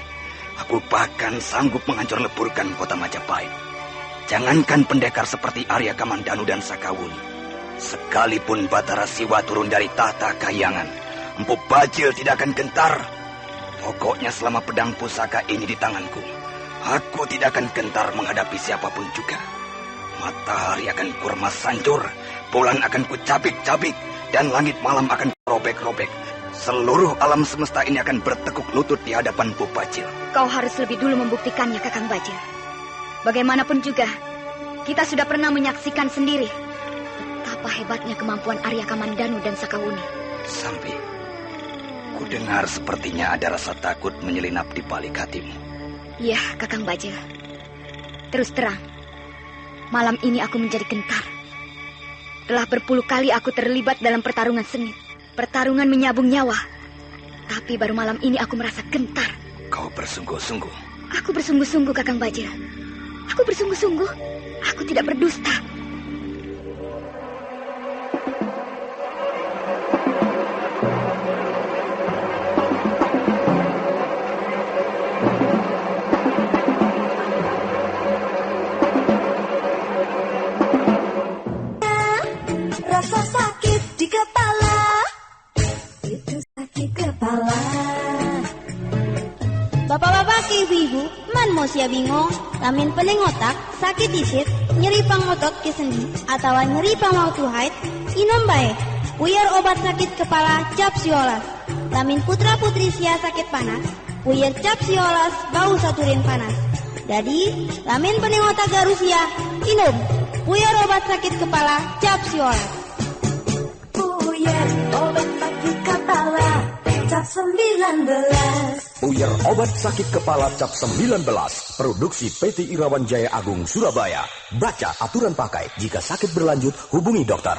aku bahkan sanggup menghancur leburkan kota Majapahit. Jangankan pendekar seperti Arya Kamandanu dan Sakawuni, sekalipun Batara Siwa turun dari tahta Kahyangan, Empu Bajil tidak akan gentar. Pokoknya selama pedang pusaka ini di tanganku, aku tidak akan gentar menghadapi siapapun juga. Matahari akan kurmas hancur, bulan akan kucabik-cabik, dan langit malam akan robek-robek. Seluruh alam semesta ini akan bertekuk lutut di hadapan Empu Bajil. Kau harus lebih dulu membuktikannya, Kakang Bajil. Bagaimanapun juga, kita sudah pernah menyaksikan sendiri betapa hebatnya kemampuan Arya Kamandanu dan Sakawuni. Sambi, ku dengar sepertinya ada rasa takut menyelinap di balik hatimu. Iya, Kakang Bajil. Terus terang, malam ini aku menjadi gentar. Telah berpuluh kali aku terlibat dalam pertarungan sengit, pertarungan menyabung nyawa. Tapi baru malam ini aku merasa gentar. Kau bersungguh-sungguh? Aku bersungguh-sungguh, Kakang Bajil. Aku bersungguh-sungguh. Aku tidak berdusta. Rasa sakit di kepala, itu sakit kepala. Bapak-bapak ke ibu-ibu, man mau sia bingung, lamin pening otak, sakit isit, nyeri pang otot ke sendi, atau nyeri pang waktu haid, inom baik. Puyer obat sakit kepala cap siolas. Lamin putra putri sia sakit panas, puyer cap siolas bau saturin panas. Jadi, lamin pening otak garusia, inom. Puyer obat sakit kepala cap siolet. Puyer obat sakit kepala cap 19. Puyer obat sakit kepala cap 19. Produksi PT Irawan Jaya Agung Surabaya. Baca aturan pakai. Jika sakit berlanjut, hubungi dokter.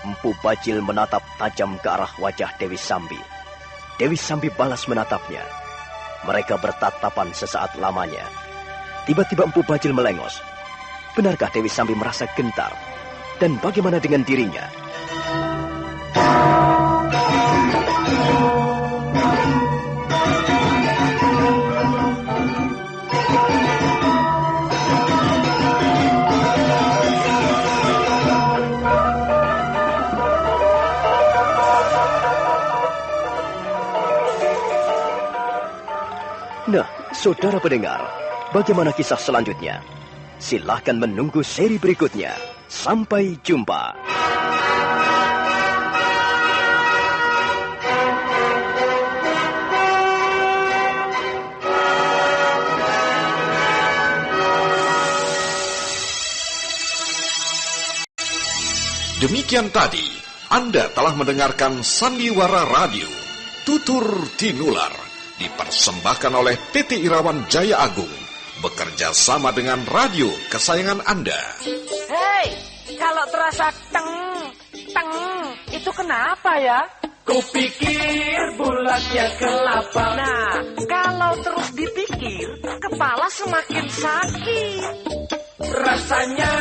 Empu Bajil menatap tajam ke arah wajah Dewi Sambi. Dewi Sambi balas menatapnya. Mereka bertatapan sesaat lamanya. Tiba-tiba Empu Bajil melengos. Benarkah Dewi Sambi merasa gentar? Dan bagaimana dengan dirinya? Nah, saudara pendengar, bagaimana kisah selanjutnya? Silahkan menunggu seri berikutnya. Sampai jumpa. Demikian tadi, Anda telah mendengarkan Sandiwara Radio, Tutur Tinular. Dipersembahkan oleh PT Irawan Jaya Agung, bekerja sama dengan radio kesayangan Anda. Hei, kalau terasa teng, itu kenapa ya? Kupikir bulatnya kelapa. Nah, kalau terus dipikir, kepala semakin sakit. Rasanya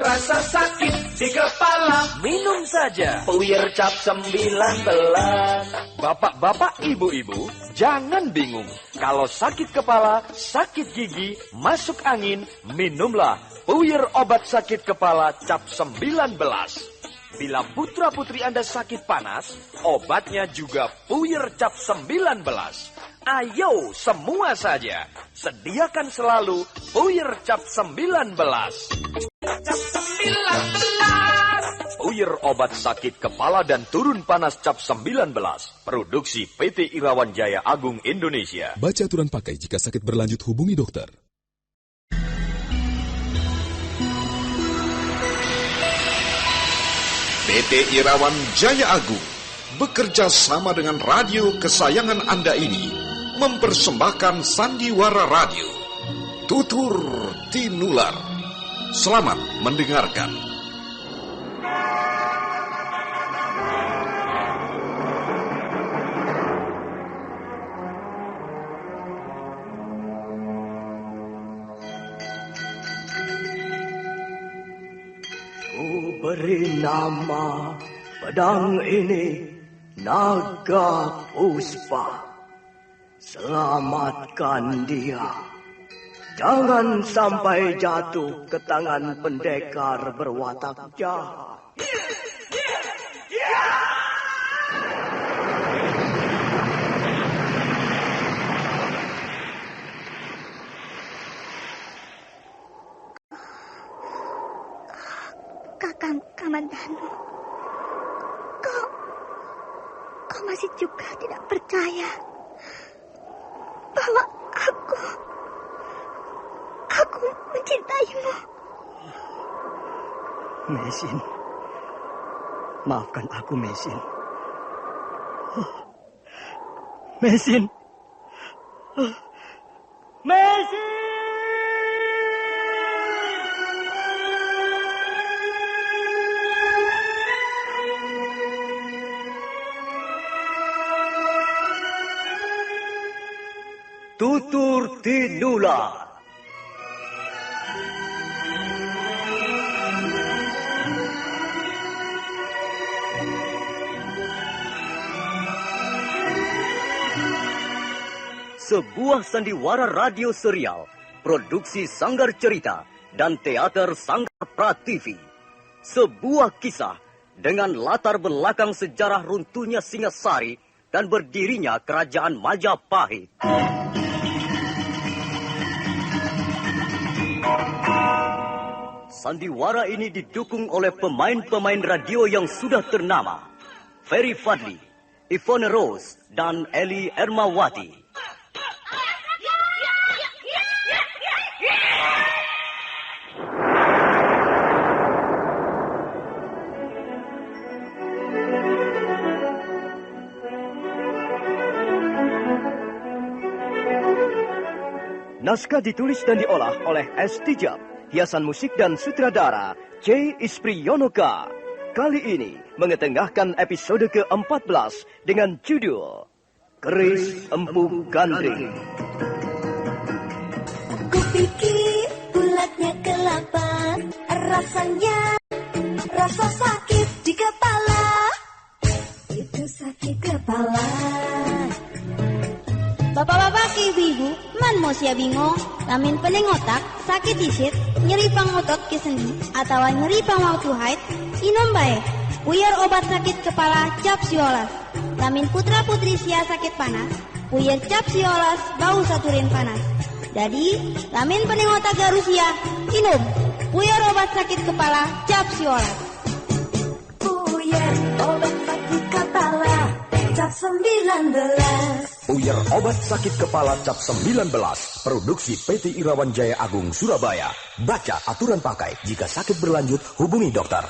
rasa sakit di kepala. Minum saja Puyer cap 19. Bapak-bapak, ibu-ibu, jangan bingung. Kalau sakit kepala, sakit gigi, masuk angin, minumlah Puyer obat sakit kepala cap 19. Bila putra-putri Anda sakit panas, obatnya juga Puyer cap 19. Ayo semua saja, sediakan selalu Puyer cap 19. Cap 19. Puyer obat sakit kepala dan turun panas cap 19. Produksi PT Irawan Jaya Agung Indonesia. Baca aturan pakai jika sakit berlanjut, hubungi dokter. PT Irawan Jaya Agung bekerja sama dengan radio kesayangan Anda ini mempersembahkan Sandiwara Radio, Tutur Tinular. Selamat mendengarkan. Ku beri nama pedang ini Naga Puspa. Selamatkan dia. Jangan sampai jatuh ke tangan pendekar berwatak jahat. Kakang Kamandanu, kau masih juga tidak percaya bahwa aku mencintaimu. Mesin, maafkan aku, Mesin. Mesin. Mesin! Tutur Tinular. Sebuah sandiwara radio serial, produksi Sanggar Cerita dan Teater Sanggar Prativi. Sebuah kisah dengan latar belakang sejarah runtuhnya Singasari dan berdirinya Kerajaan Majapahit. Sandiwara ini didukung oleh pemain-pemain radio yang sudah ternama, Ferry Fadli, Yvonne Rose, dan Eli Ermawati. Naskah ditulis dan diolah oleh S. Tijab, hiasan musik dan sutradara C. Ispriyonoka. Kali ini mengetengahkan episode ke-14 dengan judul Keris Empu Gandring. Kupikir bulatnya kelapa, rasanya rasa sakit di kepala. Itu sakit kepala. Bapak-bapak, ibu-ibu, man mau sia bingung, lamin pening otak, sakit isit, nyeri pangotot ke sendi, atau nyeri pangwatu haid, inom bae, puyer obat sakit kepala cap siolas. Lamin putra-putri sia sakit panas, puyer cap siolas bau saturin panas. Jadi, lamin pening otak garusia, inom, puyer obat sakit kepala cap siolas. Puyer obat sakit kepala cap 19. Puyer obat sakit kepala cap 19, produksi PT Irawan Jaya Agung Surabaya. Baca aturan pakai, jika sakit berlanjut hubungi dokter.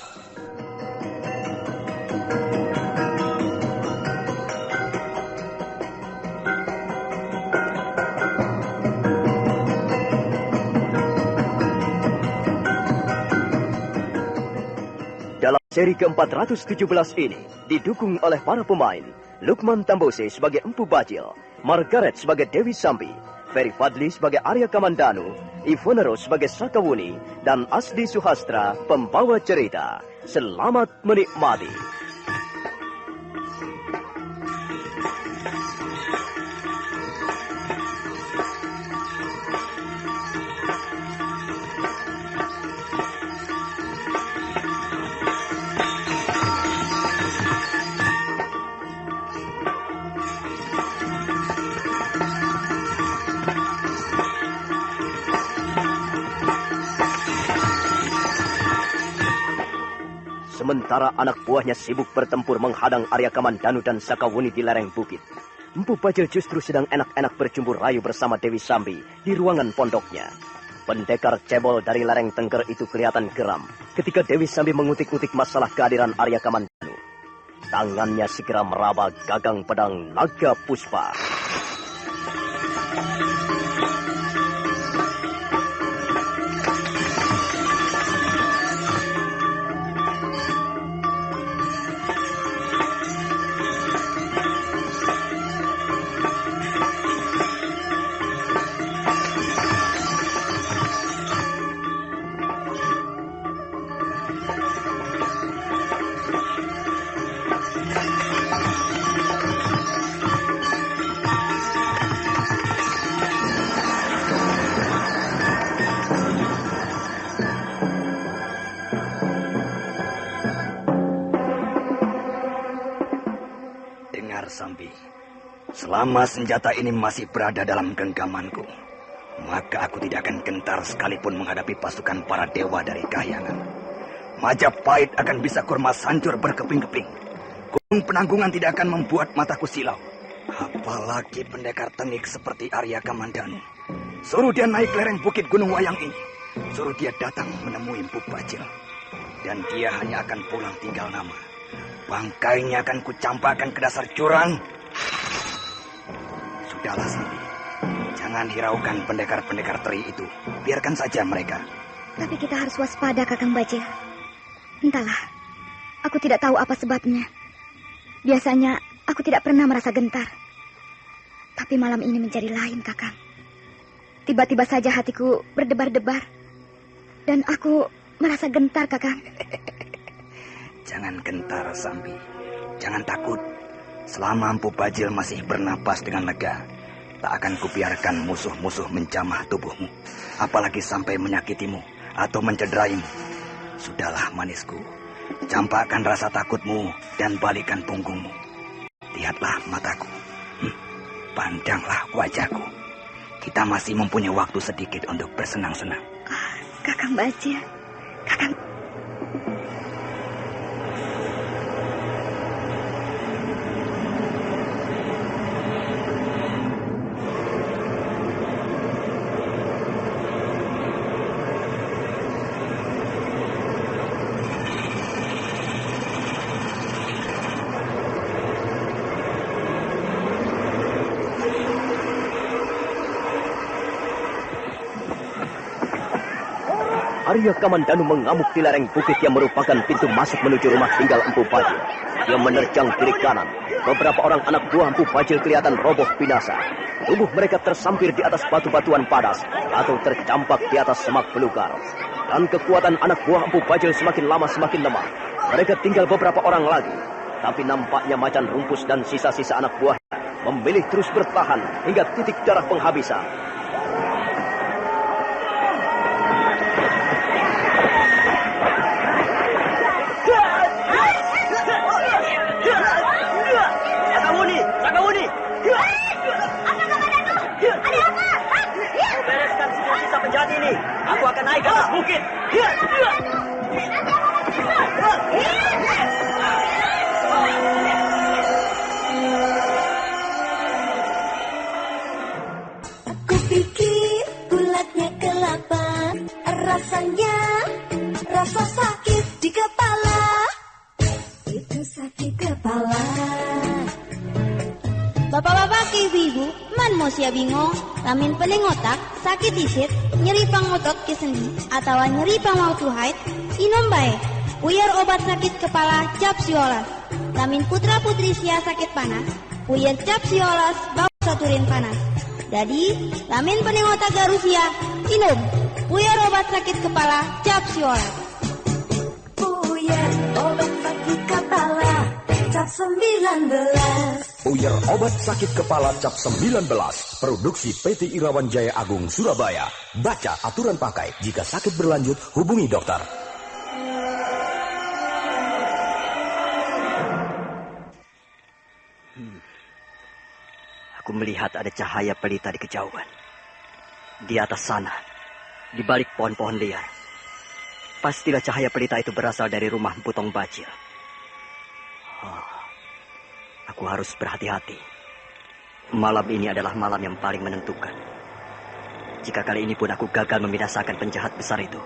Dalam seri ke-417 ini didukung oleh para pemain Lukman Tambose sebagai Empu Bajil, Margaret sebagai Dewi Sambi, Ferry Fadli sebagai Arya Kamandanu, Yvonne Rose sebagai Sakawuni, dan Asdi Suhastra pembawa cerita. Selamat menikmati. Sementara anak buahnya sibuk bertempur menghadang Arya Kamandanu dan Sakawuni di lereng bukit, Empu Bajil justru sedang enak-enak berjumpa rayu bersama Dewi Sambi di ruangan pondoknya. Pendekar cebol dari lereng Tengger itu kelihatan geram ketika Dewi Sambi mengutik-utik masalah kehadiran Arya Kamandanu. Tangannya segera meraba gagang pedang naga puspa. Sambi, selama senjata ini masih berada dalam genggamanku, maka aku tidak akan gentar sekalipun menghadapi pasukan para dewa dari Kahyangan. Majapahit akan bisa kurmas hancur berkeping-keping. Gunung Penanggungan tidak akan membuat mataku silau. Apalagi pendekar tengik seperti Arya Kamandanu. Suruh dia naik lereng bukit Gunung Wayang ini. Suruh dia datang menemui Empu Bajil. Dan dia hanya akan pulang tinggal nama. Bangkainya akan kucampakkan ke dasar jurang. Sudahlah, Sambi. Jangan hiraukan pendekar-pendekar teri itu. Biarkan saja mereka. Tapi kita harus waspada, Kakang Bajil. Entahlah, aku tidak tahu apa sebabnya. Biasanya aku tidak pernah merasa gentar. Tapi malam ini menjadi lain, Kakang. Tiba-tiba saja hatiku berdebar-debar. Dan aku merasa gentar, Kakang. Jangan gentar, Sambi. Jangan takut. Selama Empu Bajil masih bernapas dengan lega, tak akan kubiarkan musuh-musuh menjamah tubuhmu, apalagi sampai menyakitimu atau mencederaimu. Sudahlah, manisku. Campakkan rasa takutmu dan balikkan punggungmu. Lihatlah mataku. Pandanglah wajahku. Kita masih mempunyai waktu sedikit untuk bersenang-senang. Kakang Bajil, Kakang... Arya Kamandanu mengamuk di lereng bukit yang merupakan pintu masuk menuju rumah tinggal Empu Bajil. Dia menerjang kiri kanan. Beberapa orang anak buah Empu Bajil kelihatan roboh binasa. Tubuh mereka tersampir di atas batu-batuan padas atau tercampak di atas semak belukar. Dan kekuatan anak buah Empu Bajil semakin lama semakin lemah. Mereka tinggal beberapa orang lagi. Tapi nampaknya Macan Rumpus dan sisa-sisa anak buahnya memilih terus bertahan hingga titik darah penghabisan. Penjahat ini, aku akan naik ke atas bukit. Aku pikir bulatnya kelapa, rasanya rasa sakit di kepala. Itu sakit kepala. Bapak-bapak ke ibu-ibu, man mau sia bingung, lamin pening otak, sakit isit, nyeri pangotot ke sendi, atau nyeri pangwautu haid, inom bae, puyer obat sakit kepala cap siolas. Lamin putra putri sia sakit panas, puyer cap siolas bawa saturin panas. Jadi, lamin pening otak garusia, inom, puyer obat sakit kepala cap siolas. Puyer obat sakit kepala cap 19. Puyer obat sakit kepala cap 19. Produksi PT Irawan Jaya Agung Surabaya. Baca aturan pakai. Jika sakit berlanjut, hubungi dokter. Aku melihat ada cahaya pelita di kejauhan. Di atas sana, di balik pohon-pohon liar. Pastilah cahaya pelita itu berasal dari rumah Putong Bajil. Aku harus berhati-hati. Malam ini adalah malam yang paling menentukan. Jika kali ini pun aku gagal membinasakan penjahat besar itu,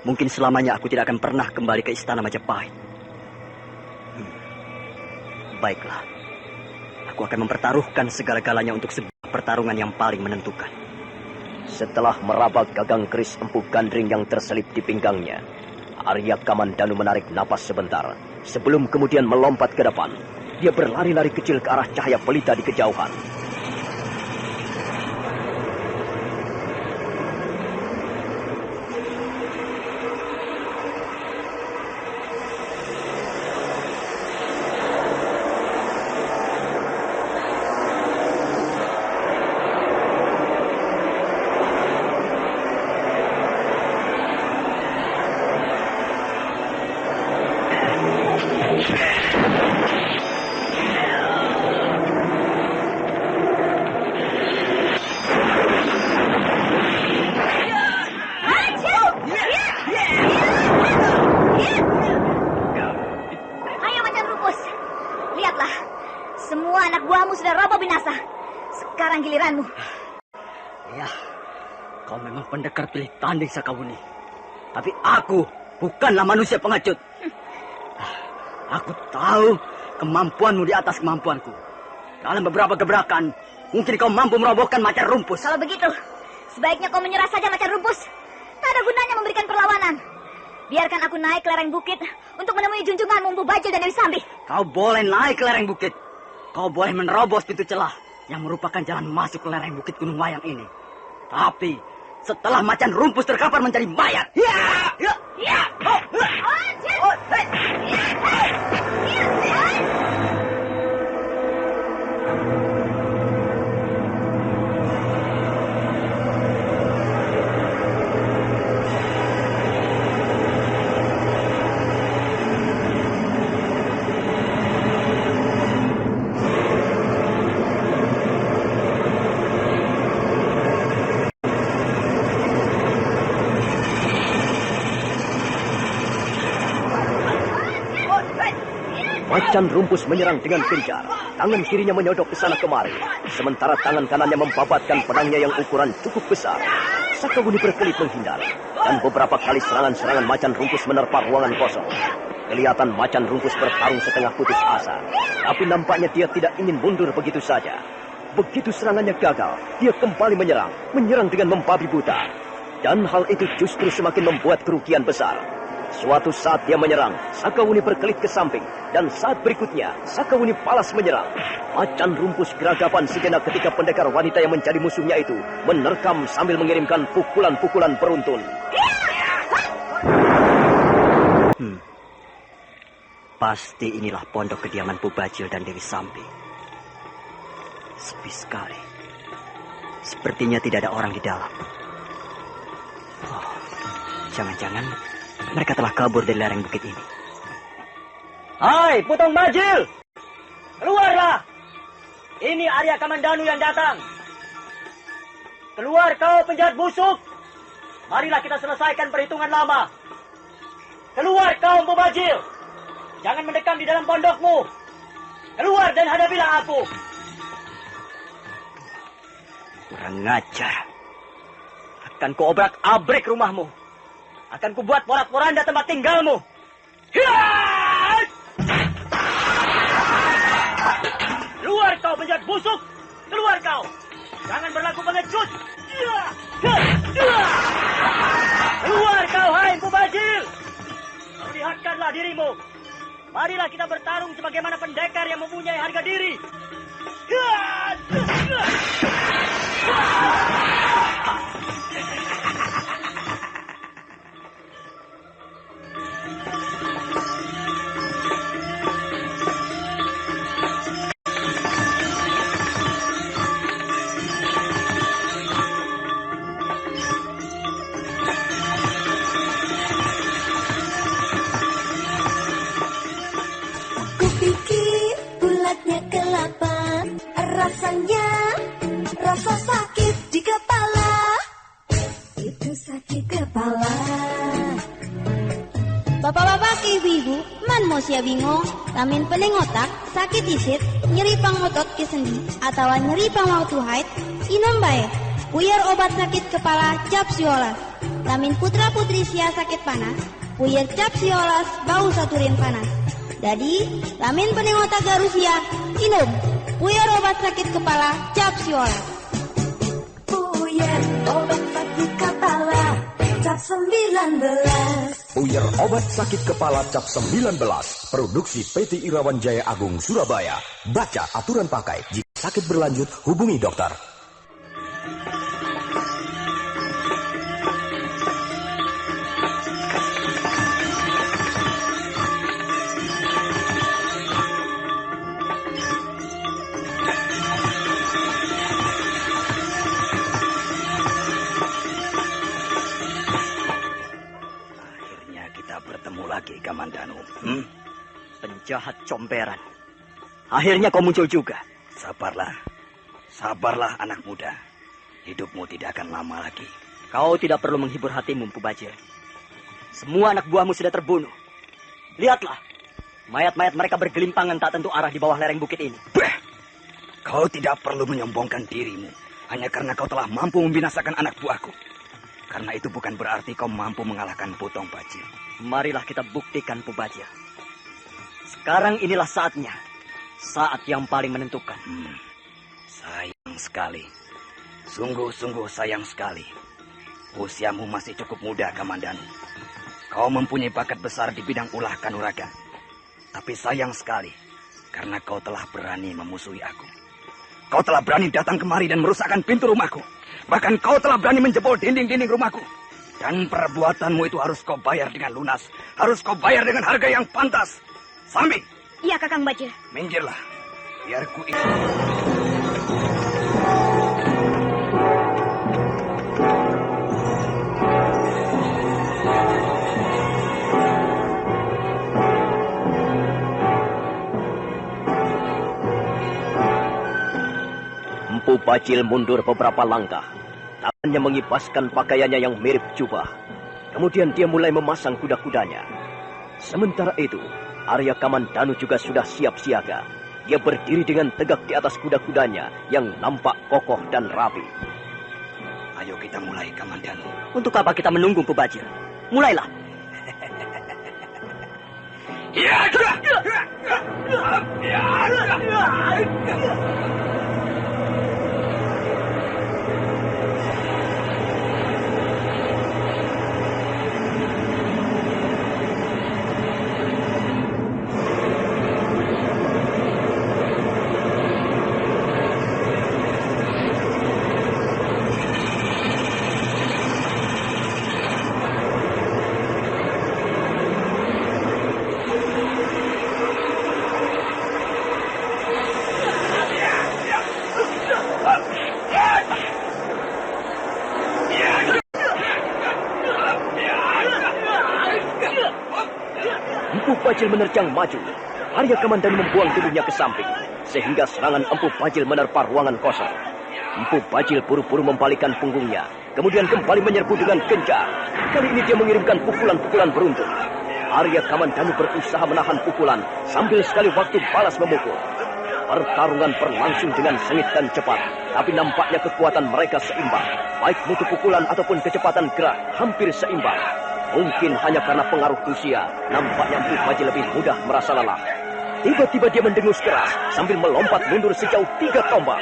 mungkin selamanya aku tidak akan pernah kembali ke istana Majapahit. Baiklah. Aku akan mempertaruhkan segala-galanya untuk sebuah pertarungan yang paling menentukan. Setelah meraba gagang keris Empu Gandring yang terselip di pinggangnya, Arya Kamandanu menarik napas sebentar, sebelum kemudian melompat ke depan. Dia berlari-lari kecil ke arah cahaya pelita di kejauhan. Pendekar pilih tanding Sakawuni. Tapi aku bukanlah manusia pengecut. Aku tahu kemampuanmu di atas kemampuanku. Dalam beberapa gebrakan, mungkin kau mampu merobohkan Macan Rumpus. Kalau begitu, sebaiknya kau menyerah saja Macan Rumpus. Tak ada gunanya memberikan perlawanan. Biarkan aku naik ke lereng bukit untuk menemui junjunganmu Empu Bajil dan Dewi Sambi. Kau boleh naik ke lereng bukit. Kau boleh menerobos pintu celah yang merupakan jalan masuk ke lereng bukit Gunung Wayang ini. Tapi setelah Macan Rumpus terkapar menjadi mayat. Macan Rumpus menyerang dengan gencar. Tangan kirinya menyodok ke sana kemari, sementara tangan kanannya membabatkan pedangnya yang ukuran cukup besar. Sakawuni berkelit menghindar, dan beberapa kali serangan-serangan Macan Rumpus menerpa ruangan kosong. Kelihatan Macan Rumpus bertarung setengah putus asa, tapi nampaknya dia tidak ingin mundur begitu saja. Begitu serangannya gagal, dia kembali menyerang dengan membabi buta. Dan hal itu justru semakin membuat kerugian besar. Suatu saat dia menyerang, Sakawuni berkelit ke samping, dan saat berikutnya, Sakawuni balas menyerang. Macan Rumpus geragapan sejenak ketika pendekar wanita yang menjadi musuhnya itu menerkam sambil mengirimkan pukulan-pukulan beruntun. Pasti inilah pondok kediaman Pubajil dan Dewi Sambi. Sepi sekali. Sepertinya tidak ada orang di dalam. Jangan-jangan mereka telah kabur dari lereng bukit ini. Hai, Putong Bajil! Keluarlah! Ini Arya Kamandanu yang datang. Keluar kau penjahat busuk! Marilah kita selesaikan perhitungan lama. Keluar kau Empu Bajil! Jangan mendekam di dalam pondokmu. Keluar dan hadapilah aku. Kurang ngajar. Akan kuobrak-abrik rumahmu. Akan kubuat porak-poranda tempat tinggalmu. Hiat! Keluar kau penjahat busuk. Keluar kau. Jangan berlaku pengecut. Keluar kau, hai Empu Bajil. Perlihatkanlah dirimu. Marilah kita bertarung sebagaimana pendekar yang mempunyai harga diri. Rasanya, rasa sakit di kepala. Itu sakit kepala. Bapak-bapak, ibu-ibu, man mau sia bingung, lamin pening otak, sakit isit, nyeri pang otot ke sendi, atau nyeri pang waktu haid, inom bae. Puyer obat sakit kepala cap siolas. Lamin putra-putri sia sakit panas, puyer cap siolas bau saturin panas. Jadi, lamin pening otak garusia, inom. Puyer obat sakit kepala cap siolas. Puyer obat sakit kepala cap 19. Puyer obat sakit kepala cap 19. Produksi PT Irawan Jaya Agung Surabaya. Baca aturan pakai. Jika sakit berlanjut, hubungi dokter. Kamandanu. Penjahat comberan. Akhirnya kau muncul juga. Sabarlah. Sabarlah anak muda. Hidupmu tidak akan lama lagi. Kau tidak perlu menghibur hatimu, Empu Bajil. Semua anak buahmu sudah terbunuh. Lihatlah. Mayat-mayat mereka bergelimpangan tak tentu arah di bawah lereng bukit ini. Beh! Kau tidak perlu menyombongkan dirimu. Hanya karena kau telah mampu membinasakan anak buahku. Karena itu bukan berarti kau mampu mengalahkan Putong Bajil. Marilah kita buktikan, Empu Bajil. Sekarang inilah saatnya. Saat yang paling menentukan. Sayang sekali. Sungguh-sungguh sayang sekali. Usiamu masih cukup muda, Kamandanu. Kau mempunyai bakat besar di bidang ulah kanuraga. Tapi sayang sekali. Karena kau telah berani memusuhi aku. Kau telah berani datang kemari dan merusakkan pintu rumahku. Bahkan kau telah berani menjebol dinding-dinding rumahku. Dan perbuatanmu itu harus kau bayar dengan lunas. Harus kau bayar dengan harga yang pantas. Sambi. Iya, Kakang Bajil. Minggirlah. Biar ku itu. Empu Bajil mundur beberapa langkah. Tangannya mengibaskan pakaiannya yang mirip jubah. Kemudian dia mulai memasang kuda-kudanya. Sementara itu, Arya Kamandanu juga sudah siap siaga. Dia berdiri dengan tegak di atas kuda-kudanya yang nampak kokoh dan rapi. Ayo kita mulai, Kamandanu. Untuk apa kita menunggu, Empu Bajil? Mulailah. Empu Bajil menerjang maju. Arya Kamandanu membuang tubuhnya ke samping, sehingga serangan Empu Bajil menerpa ruangan kosong. Empu Bajil buru-buru membalikkan punggungnya, kemudian kembali menyerbu dengan gencar. Kali ini dia mengirimkan pukulan-pukulan beruntun. Arya Kamandanu berusaha menahan pukulan, sambil sekali waktu balas memukul. Pertarungan berlangsung dengan sengit dan cepat, tapi nampaknya kekuatan mereka seimbang. Baik mutu pukulan ataupun kecepatan gerak hampir seimbang. Mungkin hanya karena pengaruh usia, nampaknya Empu Bajil lebih mudah merasa lelah. Tiba-tiba dia mendengus keras sambil melompat mundur sejauh 3 tombak.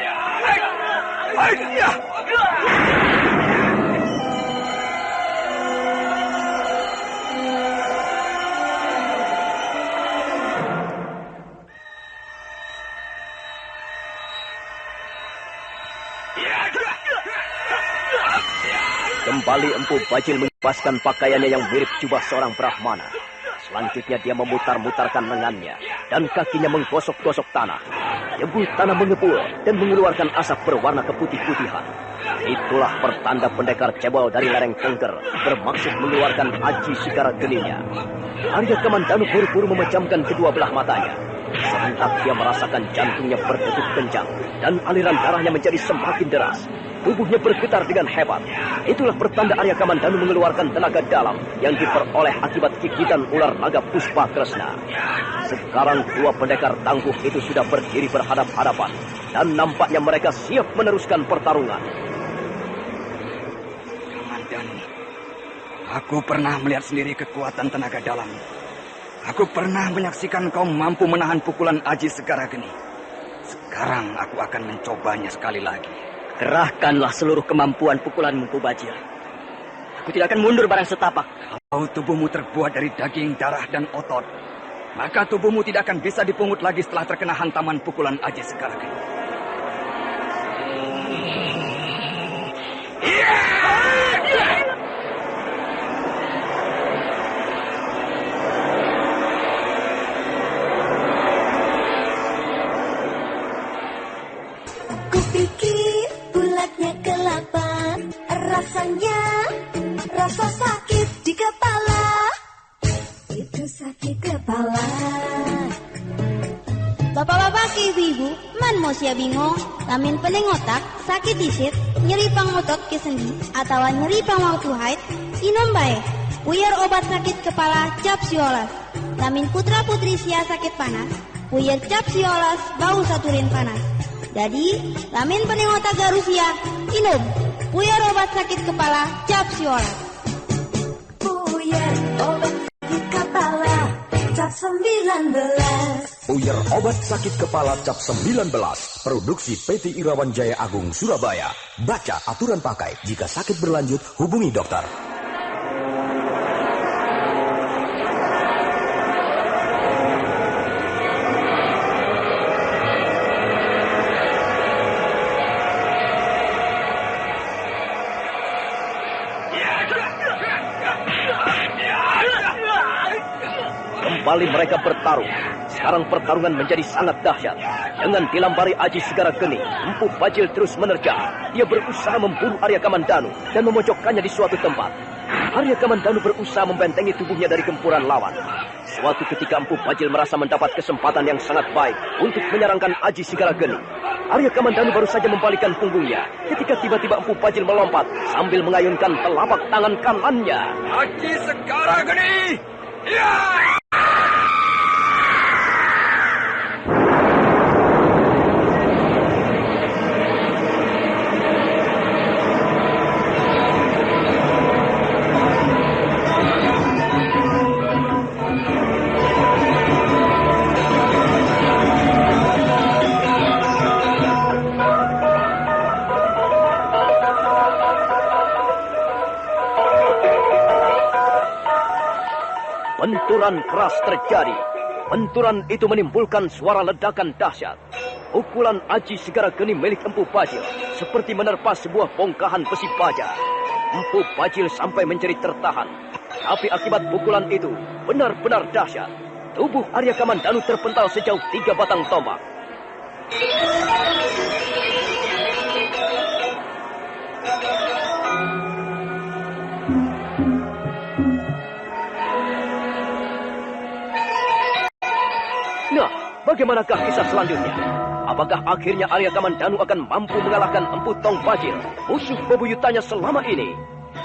Kembali Empu Bajil mengebaskan pakaiannya yang mirip jubah seorang Brahmana. Selanjutnya dia memutar-mutarkan lengannya dan kakinya menggosok-gosok tanah. Debu tanah mengebul dan mengeluarkan asap berwarna keputih-putihan. Itulah pertanda pendekar cebol dari lereng Tengger bermaksud mengeluarkan aji sigara geninya. Arya Kamandanu buru-buru memejamkan kedua belah matanya. Serentak dia merasakan jantungnya berdegup kencang dan aliran darahnya menjadi semakin deras. Tubuhnya bergetar dengan hebat. Itulah pertanda Arya Kamandanu mengeluarkan tenaga dalam yang diperoleh akibat gigitan ular naga Puspa Kresna. Sekarang dua pendekar tangguh itu sudah berdiri berhadap-hadapan dan nampaknya mereka siap meneruskan pertarungan. Kamandanu, aku pernah melihat sendiri kekuatan tenaga dalam. Aku pernah menyaksikan kau mampu menahan pukulan Aji Segara Geni. Sekarang aku akan mencobanya sekali lagi. Kerahkanlah seluruh kemampuan pukulanmu, Empu Bajil. Aku tidak akan mundur barang setapak. Kalau tubuhmu terbuat dari daging, darah, dan otot, maka tubuhmu tidak akan bisa dipungut lagi setelah terkena hantaman pukulan Aji Segara Geni. Kupikir bulatnya kelapa, rasanya rasa sakit di kepala. Itu sakit kepala. Bapak-bapak ke ibu-ibu, man mau sia bingung, lamin pening otak, sakit disit, nyeri pangotot ke sendi, atau nyeri pangwaktu haid, inom bae. Puyer obat sakit kepala cap siolas. Lamin putra-putri sia sakit panas, puyer cap siolas bau saturin panas. Jadi, lamin pening otak garusia, inom. Puyer obat sakit kepala cap siolas. Puyer obat sakit kepala cap 19. Puyer obat sakit kepala cap 19. Produksi PT Irawan Jaya Agung Surabaya. Baca aturan pakai. Jika sakit berlanjut, hubungi dokter. Kembali mereka bertarung. Sekarang pertarungan menjadi sangat dahsyat. Dengan dilambari Aji Segara Geni, Empu Bajil terus menerjang. Dia berusaha memburu Arya Kamandanu dan memojokkannya di suatu tempat. Arya Kamandanu berusaha membentengi tubuhnya dari gempuran lawan. Suatu ketika Empu Bajil merasa mendapat kesempatan yang sangat baik untuk menyerangkan Aji Segara Geni. Arya Kamandanu baru saja membalikkan punggungnya ketika tiba-tiba Empu Bajil melompat sambil mengayunkan telapak tangan kanannya. Aji Segara Geni! Ya! benturan keras terjadi. Benturan itu menimbulkan suara ledakan dahsyat. Pukulan aji segara geni milik Empu Bajil seperti menerpa sebuah bongkahan besi baja. Empu Bajil sampai menjerit tertahan. Tapi akibat pukulan itu benar-benar dahsyat. Tubuh Arya Kamandanu terpental sejauh 3 batang tombak. Nah, bagaimanakah kisah selanjutnya? Apakah akhirnya Arya Kamandanu akan mampu mengalahkan Empu Tong Bajil, musuh bebuyutannya selama ini?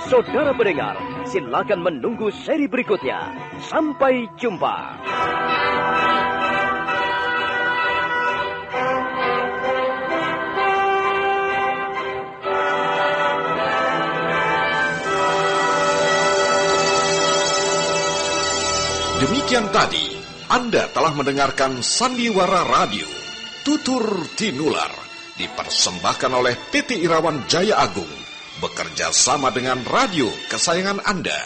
Saudara pendengar, silakan menunggu seri berikutnya. Sampai jumpa. Demikian tadi, Anda telah mendengarkan Sandiwara Radio, Tutur Tinular, dipersembahkan oleh PT Irawan Jaya Agung, bekerja sama dengan radio kesayangan Anda.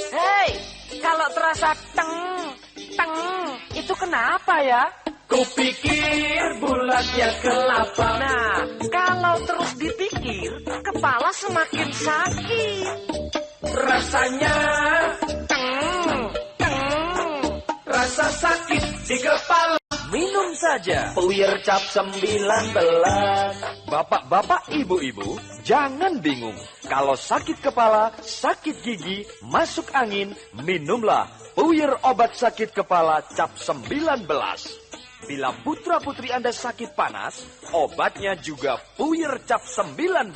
Hei, kalau terasa teng, itu kenapa ya? Kupikir bulatnya kelapa. Nah, kalau terus dipikir, kepala semakin sakit. Rasanya rasa sakit di kepala. Minum saja Puyer Cap 19. Bapak-bapak, ibu-ibu, jangan bingung. Kalau sakit kepala, sakit gigi, masuk angin, minumlah Puyer obat sakit kepala Cap 19. Bila putra-putri Anda sakit panas, obatnya juga Puyer Cap 19.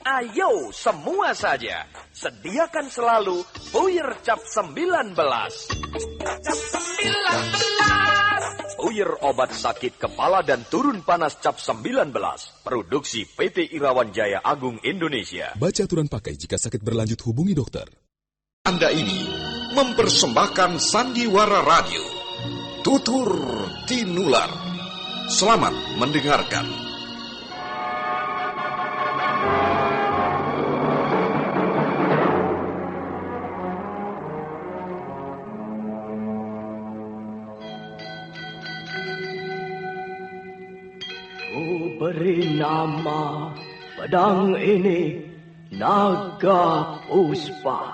Ayo semua saja, sediakan selalu Puyer Cap 19. Cap 19. Puyer obat sakit kepala dan turun panas Cap 19. Produksi PT Irawan Jaya Agung Indonesia. Baca aturan pakai jika sakit berlanjut, hubungi dokter. Anda ini mempersembahkan Sandiwara Radio, Tutur Tinular. Selamat mendengarkan. Beri nama pedang ini Naga Puspa.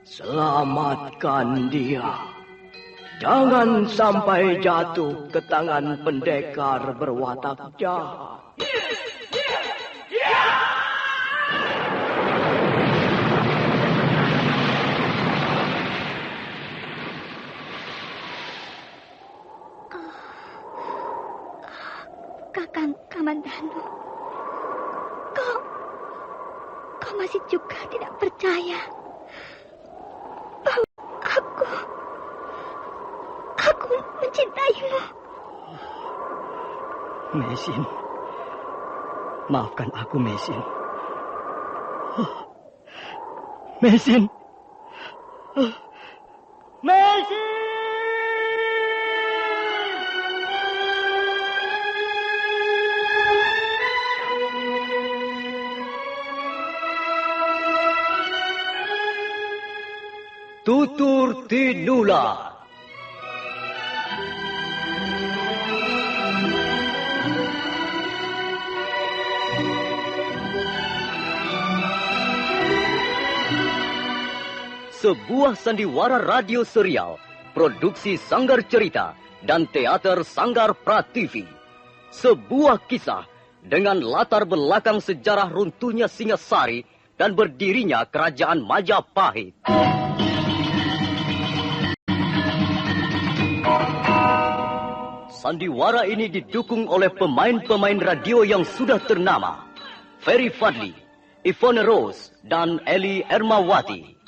Selamatkan dia. Jangan sampai jatuh ke tangan pendekar berwatak jahat. Kakang Kamandanu, kau masih juga tidak percaya bahwa aku mencintaimu. Mesin, maafkan aku, Mesin. Mesin, Mesin. Tutur Tinular. Sebuah sandiwara radio serial, produksi Sanggar Cerita dan Teater Sanggar Prativi. Sebuah kisah dengan latar belakang sejarah runtuhnya Singasari dan berdirinya Kerajaan Majapahit. Sandiwara ini didukung oleh pemain-pemain radio yang sudah ternama. Ferry Fadli, Ivone Rose, dan Eli Ermawati.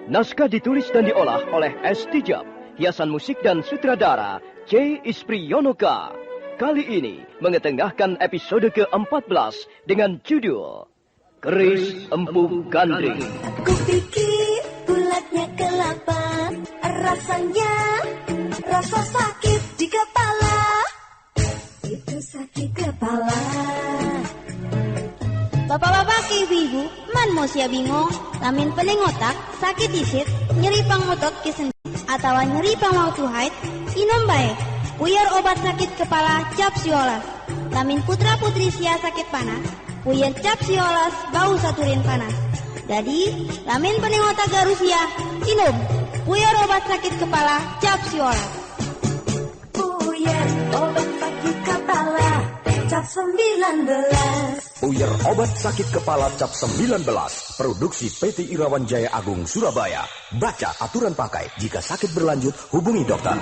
Naskah ditulis dan diolah oleh S. Tijab. Hiasan musik dan sutradara C. Ispriyonoka. Kali ini mengetengahkan episode ke-14 dengan judul Keris Empu Gandring. Kupikir bulatnya kelapan. Rasanya rasa sakit di kepala. Itu sakit kepala. Bapak-bapak ke ibu-ibu, man mau sia bingung, lamin pening otak, sakit isit, nyeri pang otot ke sendi, atau nyeri pang waktu haid, inom baik. Puyer obat sakit kepala cap siolas. Lamin putra putri sia sakit panas, puyer cap siolas bau saturin panas. Jadi, lamin pening otak garusia, inom. Puyer obat sakit kepala cap siolas. Puyer obat sakit kepala cap 19. Puyer obat sakit kepala cap 19. Produksi PT Irawan Jaya Agung Surabaya. Baca aturan pakai. Jika sakit berlanjut, hubungi dokter.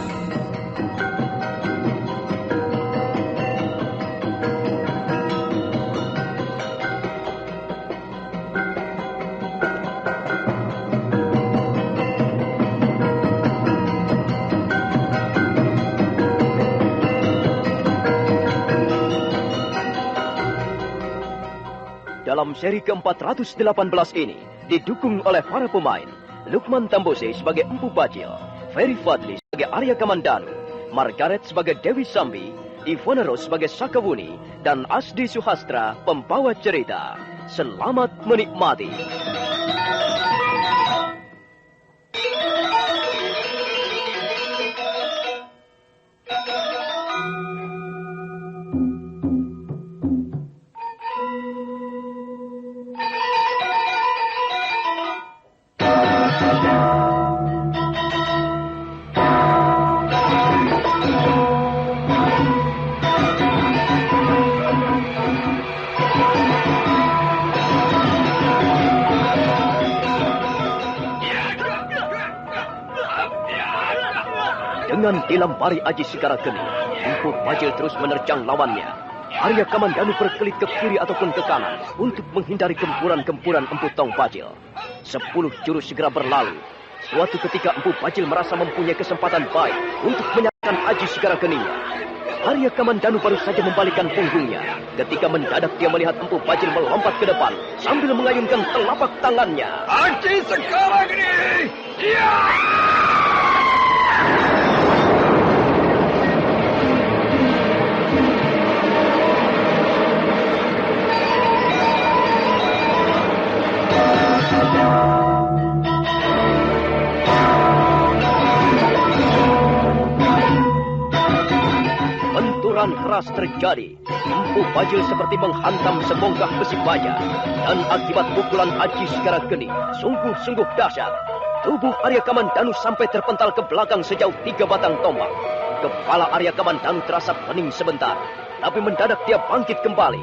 Dalam seri ke-418 ini, didukung oleh para pemain, Lukman Tambose sebagai Empu Bajil, Ferry Fadli sebagai Arya Kamandanu, Margaret sebagai Dewi Sambi, Ivona Rose sebagai Sakawuni, dan Asdi Suhastra pembawa cerita. Selamat menikmati. Dengan dilempari Aji Segara Geni, Empu Bajil terus menerjang lawannya. Arya Kamandanu berkelit ke kiri ataupun ke kanan untuk menghindari gempuran-gempuran Empu Tong Bajil. 10 jurus segera berlalu. Suatu ketika Empu Bajil merasa mempunyai kesempatan baik untuk menyerang Aji Segara Geninya. Arya Kamandanu baru saja membalikkan punggungnya ketika mendadak dia melihat Empu Bajil melompat ke depan sambil mengayunkan telapak tangannya. Aji Segara Geni! Ya! Benturan keras terjadi. Empu Bajil seperti menghantam sebongkah besi baja. Dan akibat pukulan Aji Segara Geni, sungguh-sungguh dahsyat. Tubuh Arya Kamandanu sampai terpental ke belakang sejauh 3 batang tombak. Kepala Arya Kamandanu terasa pening sebentar. Tapi mendadak dia bangkit kembali.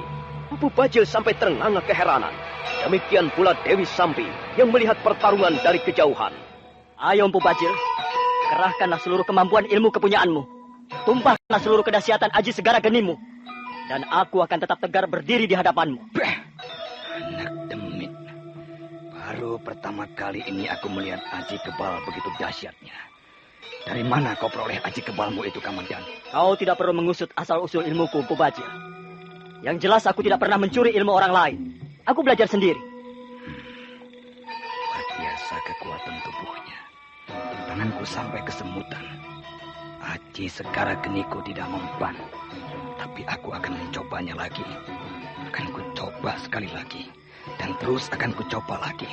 Empu Bajil sampai ternganga keheranan. Demikian pula Dewi Sambi yang melihat pertarungan dari kejauhan. Ayo Empu Bajil, kerahkanlah seluruh kemampuan ilmu kepunyaanmu. Tumpahkanlah seluruh kedahsyatan Aji Segara Genimu. Dan aku akan tetap tegar berdiri di hadapanmu. Anak demit. Baru pertama kali ini aku melihat Aji Kebal begitu dahsyatnya. Dari mana kau peroleh Aji Kebalmu itu, Kamandanu? Kau tidak perlu mengusut asal-usul ilmuku, Empu Bajil. Yang jelas aku tidak pernah mencuri ilmu orang lain. Aku belajar sendiri. Luar biasa kekuatan tubuhnya. Tanganku sampai kesemutan. Aji Segara Geniku tidak mempan. Tapi aku akan mencobanya lagi. Akan kucoba sekali lagi. Dan terus akan kucoba lagi.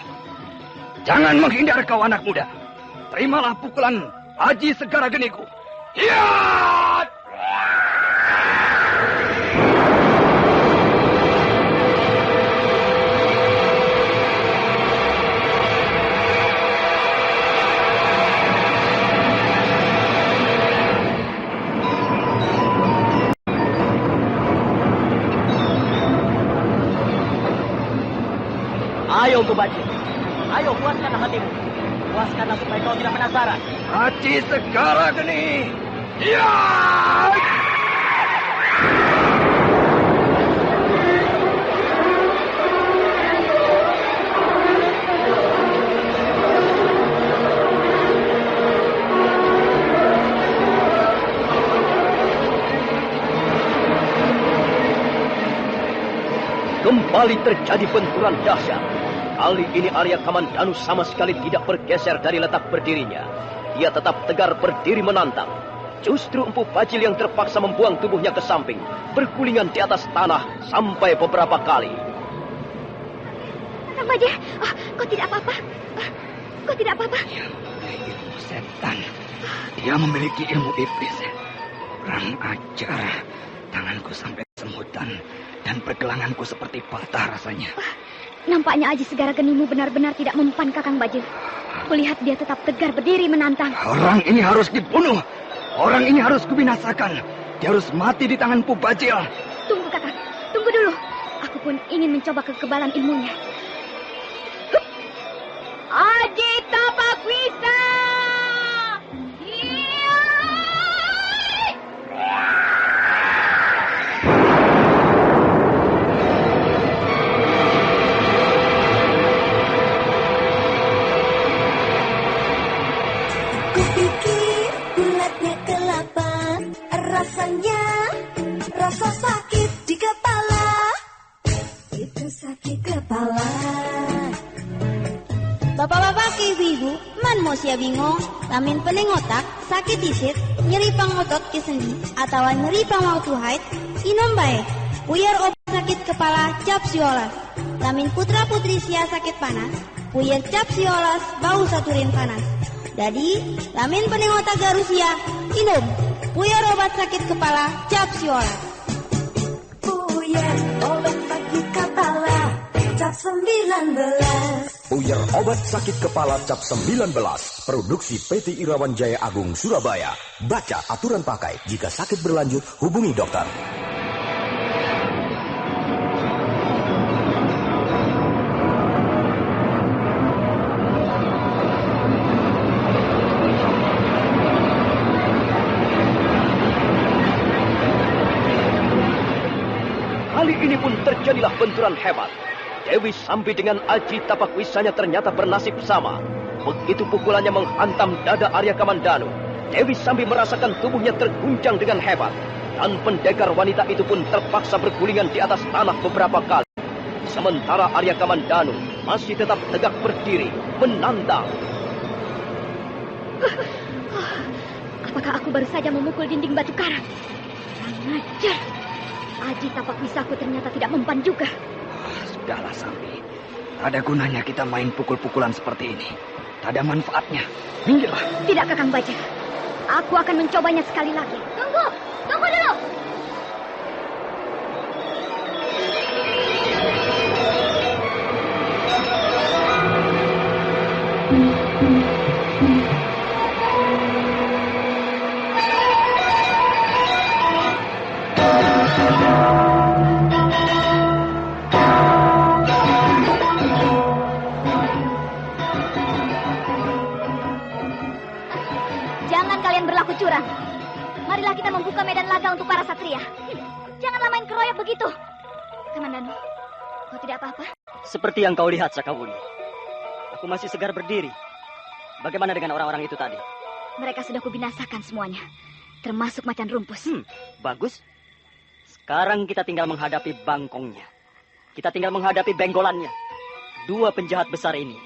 Jangan menghindar kau anak muda. Terimalah pukulan Aji Segara Geniku. Ya! Ayo Empu Bajil. Ayo puaskanlah hatimu. Puaskanlah supaya kau tidak penasaran. Aji Segara Geni. Ya! Kembali terjadi benturan dahsyat. Kali ini Arya Kamandanu sama sekali tidak bergeser dari letak berdirinya. Dia tetap tegar berdiri menantang. Justru Empu Bajil yang terpaksa membuang tubuhnya ke samping, bergulingan di atas tanah sampai beberapa kali. Kakang Bajil, kau tidak apa-apa? Kau tidak apa-apa? Dia memiliki ilmu setan. Dia memiliki ilmu iblis. Kurang ajar. Tanganku sampai semutan dan pergelanganku seperti patah rasanya. Nampaknya Aji Segara Genimu benar-benar tidak mempan, Kakang Bajil. Kulihat dia tetap tegar berdiri menantang. Orang ini harus dibunuh. Orang ini harus kubinasakan. Dia harus mati di tangan Empu Bajil. Tunggu, Kakang. Tunggu dulu. Aku pun ingin mencoba kekebalan ilmunya. Aji Tapak Wisa! Kupikir bulatnya kelapa, rasanya rasa sakit di kepala. Itu sakit kepala. Bapak-bapak ke ibu-ibu, man mau sia bingung, lamin pening otak, sakit isit, nyeri pangotot ke sendi, atau nyeri pangwautu haid, inom bae, puyar obat sakit kepala cap siolas. Lamin putra putri sia sakit panas, puyar cap siolas bau saturin panas. Jadi, lamin pening otak garusia, inom, puyar obat sakit kepala cap siolas. Puyar obat sakit kepala cap 19. Puyar obat sakit kepala cap 19. Produksi PT Irawan Jaya Agung Surabaya. Baca aturan pakai. Jika sakit berlanjut, hubungi dokter. Kali ini pun terjadilah benturan hebat. Dewi Sambi dengan Aji Tapak Wisanya ternyata bernasib sama. Begitu pukulannya menghantam dada Arya Kamandanu, Dewi Sambi merasakan tubuhnya terguncang dengan hebat. Dan pendekar wanita itu pun terpaksa bergulingan di atas tanah beberapa kali. Sementara Arya Kamandanu masih tetap tegak berdiri, menantang. Apakah aku baru saja memukul dinding batu karang? Kurang ajar. Aji Tapak Wisaku ternyata tidak mempan juga. Sudahlah, Sambi. Ada gunanya kita main pukul-pukulan seperti ini. Tak ada manfaatnya. Minggirlah. Tidak, Kakang Bajil. Aku akan mencobanya sekali lagi. Tunggu! Tunggu dulu! Jangan kalian berlaku curang. Marilah kita membuka medan laga untuk para satria. Janganlah main keroyok begitu. Kamandanu, kau tidak apa-apa? Seperti yang kau lihat, Sakawuni. Aku masih segar berdiri. Bagaimana dengan orang-orang itu tadi? Mereka sudah kubinasakan semuanya. Termasuk macan rumpus. Bagus. Sekarang kita tinggal menghadapi bangkongnya. Kita tinggal menghadapi benggolannya. Dua penjahat besar ini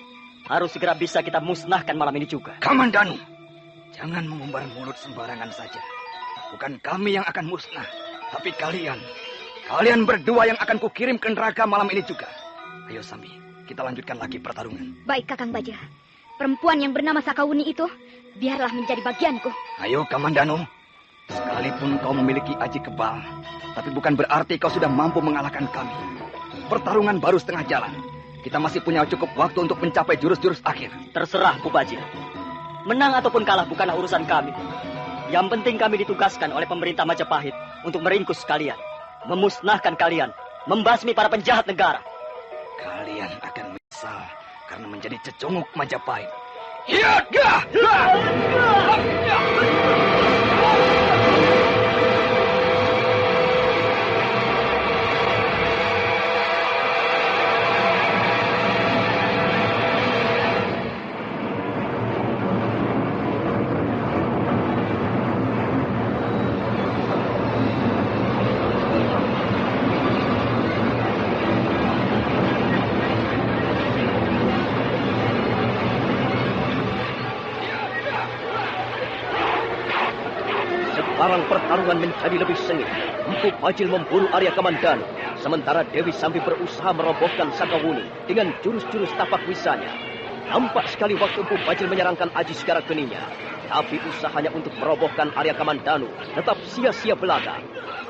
harus segera bisa kita musnahkan malam ini juga. Kamandanu, jangan mengumbar mulut sembarangan saja. Bukan kami yang akan musnah, tapi kalian. Kalian berdua yang akan kukirim ke neraka malam ini juga. Ayo Sambi, kita lanjutkan lagi pertarungan. Baik, Kakang Bajil. Perempuan yang bernama Sakawuni itu, biarlah menjadi bagianku. Ayo Kamandanu, sekalipun kau memiliki aji kebal, tapi bukan berarti kau sudah mampu mengalahkan kami. Pertarungan baru setengah jalan. Kita masih punya cukup waktu untuk mencapai jurus-jurus akhir. Terserah, Bu Bajil. Menang ataupun kalah bukanlah urusan kami. Yang penting kami ditugaskan oleh pemerintah Majapahit untuk meringkus kalian, memusnahkan kalian, membasmi para penjahat negara. Kalian akan menyesal karena menjadi cecunguk Majapahit. Sekarang pertarungan menjadi lebih sengit. Empu Bajil memburu Arya Kamandanu, sementara Dewi Sambi berusaha merobohkan Sakawuni dengan jurus-jurus tapak wisanya. Nampak sekali waktu Empu Bajil menyerangkan Aji Segara Geninya, tapi usahanya untuk merobohkan Arya Kamandanu tetap sia-sia belaka.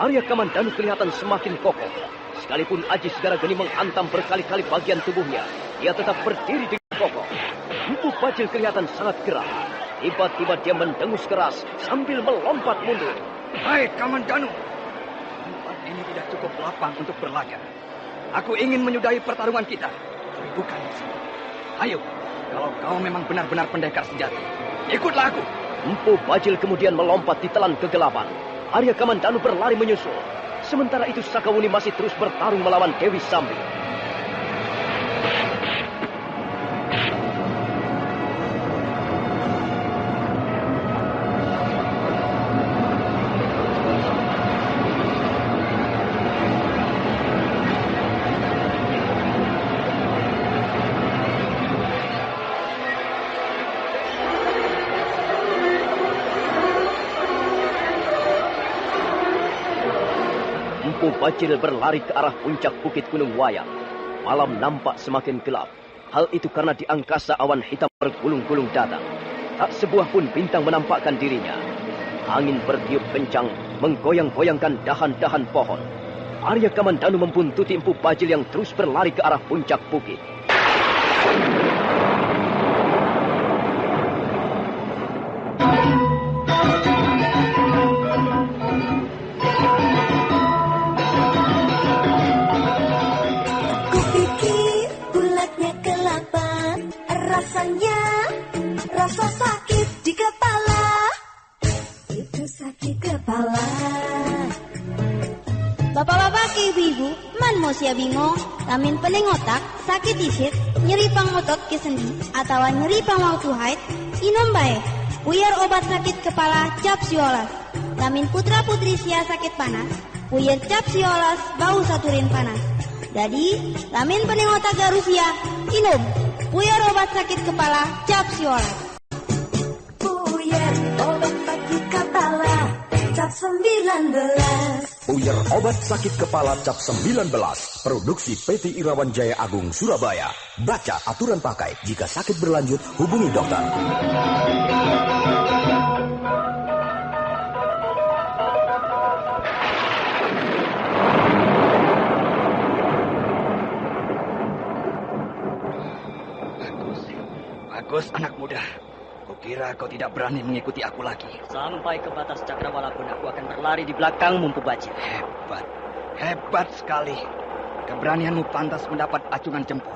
Arya Kamandanu kelihatan semakin kokoh. Sekalipun Aji Segara Geni menghantam berkali-kali bagian tubuhnya, dia tetap berdiri dengan kokoh. Empu Bajil kelihatan sangat gerah. Tiba-tiba dia mendengus keras sambil melompat mundur. Hai Kamandanu, tempat ini tidak cukup lapang untuk berlaga. Aku ingin menyudahi pertarungan kita, tapi bukan di sini. Ayo, kalau kau memang benar-benar pendekar sejati, ikutlah aku. Empu Bajil kemudian melompat di telan kegelapan. Arya Kamandanu berlari menyusul. Sementara itu Sakawuni masih terus bertarung melawan Dewi Sambi. Empu Bajil berlari ke arah puncak bukit Gunung Wayang. Malam nampak semakin gelap. Hal itu karena di angkasa awan hitam bergulung-gulung datang. Tak sebuah pun bintang menampakkan dirinya. Angin bertiup kencang, menggoyang-goyangkan dahan-dahan pohon. Arya Kamandanu membuntuti Empu Bajil yang terus berlari ke arah puncak bukit. Rasanya, rasa sakit di kepala. Itu sakit kepala. Bapak-bapak ke ibu-ibu, man mau sia bingung, lamin pening otak, sakit isit, nyeri pang otot ke sendi, atau nyeri pang waktu haid, inom bae, puyar obat sakit kepala cap siolas. Lamin putra-putri sia sakit panas, puyar cap siolas bau saturin panas. Jadi, lamin pening otak garusia, inom. Puyar obat sakit kepala cap siolas. Puyar obat sakit kepala cap 19. Puyar obat sakit kepala cap 19. Produksi PT Irawan Jaya Agung Surabaya. Baca aturan pakai. Jika sakit berlanjut, hubungi dokter. Bagus, anak muda. Kukira kau tidak berani mengikuti aku lagi. Sampai ke batas cakrawala pun aku akan berlari di belakang Empu Bajil. Hebat. Hebat sekali. Keberanianmu pantas mendapat acungan jempol.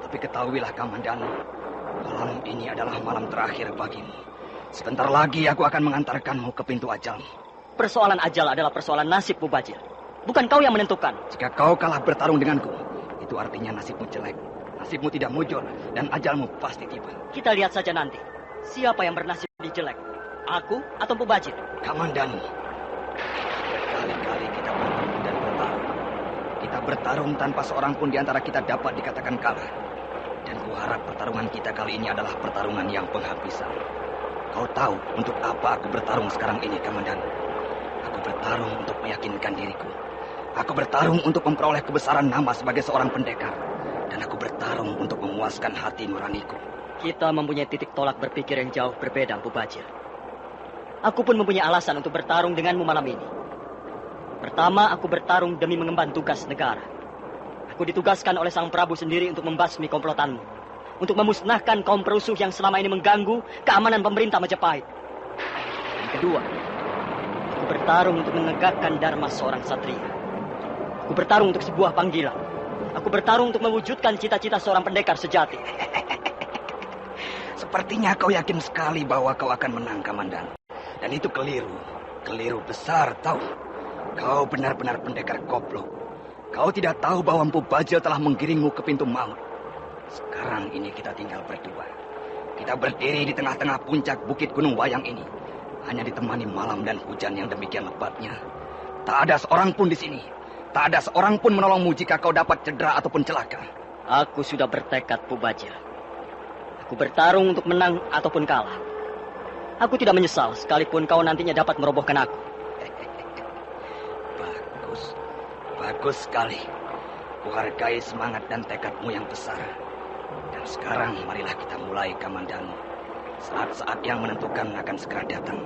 Tapi ketahuilah Kamandanu, malam ini adalah malam terakhir bagimu. Sebentar lagi aku akan mengantarkanmu ke pintu ajalmu. Persoalan ajal adalah persoalan nasib, Empu Bajil. Bukan kau yang menentukan. Jika kau kalah bertarung denganku, itu artinya nasibmu jelek. Nasibmu tidak mujur dan ajalmu pasti tiba. Kita lihat saja nanti. Siapa yang bernasib lebih jelek? Aku atau Empu Bajil? Kamandanu. Berkali-kali kita bertemu dan bertarung. Kita bertarung tanpa seorang pun di antara kita dapat dikatakan kalah. Dan kuharap pertarungan kita kali ini adalah pertarungan yang penghabisan. Kau tahu untuk apa aku bertarung sekarang ini, Kamandanu? Aku bertarung untuk meyakinkan diriku. Aku bertarung untuk memperoleh kebesaran nama sebagai seorang pendekar. Dan aku bertarung untuk memuaskan hati nuraniku. Kita mempunyai titik tolak berpikir yang jauh berbeda, Empu Bajil. Aku pun mempunyai alasan untuk bertarung denganmu malam ini. Pertama, aku bertarung demi mengemban tugas negara. Aku ditugaskan oleh Sang Prabu sendiri untuk membasmi komplotanmu. Untuk memusnahkan kaum perusuh yang selama ini mengganggu keamanan pemerintah Majapahit. Dan kedua, aku bertarung untuk menegakkan dharma seorang satria. Aku bertarung untuk sebuah panggilan. Aku bertarung untuk mewujudkan cita-cita seorang pendekar sejati. Sepertinya kau yakin sekali bahwa kau akan menang, Kamandanu. Dan itu keliru. Keliru besar, tahu. Kau benar-benar pendekar goblok. Kau tidak tahu bahwa Empu Bajil telah menggiringmu ke pintu maut. Sekarang ini kita tinggal berdua. Kita berdiri di tengah-tengah puncak bukit Gunung Wayang ini. Hanya ditemani malam dan hujan yang demikian lebatnya. Tak ada seorang pun di sini. Tak ada seorang pun menolongmu jika kau dapat cedera ataupun celaka. Aku sudah bertekad, Empu Bajil. Aku bertarung untuk menang ataupun kalah. Aku tidak menyesal sekalipun kau nantinya dapat merobohkan aku. Bagus sekali. Kuhargai semangat dan tekadmu yang besar. Dan sekarang marilah kita mulai, Kamandanu. Saat-saat yang menentukan akan segera datang.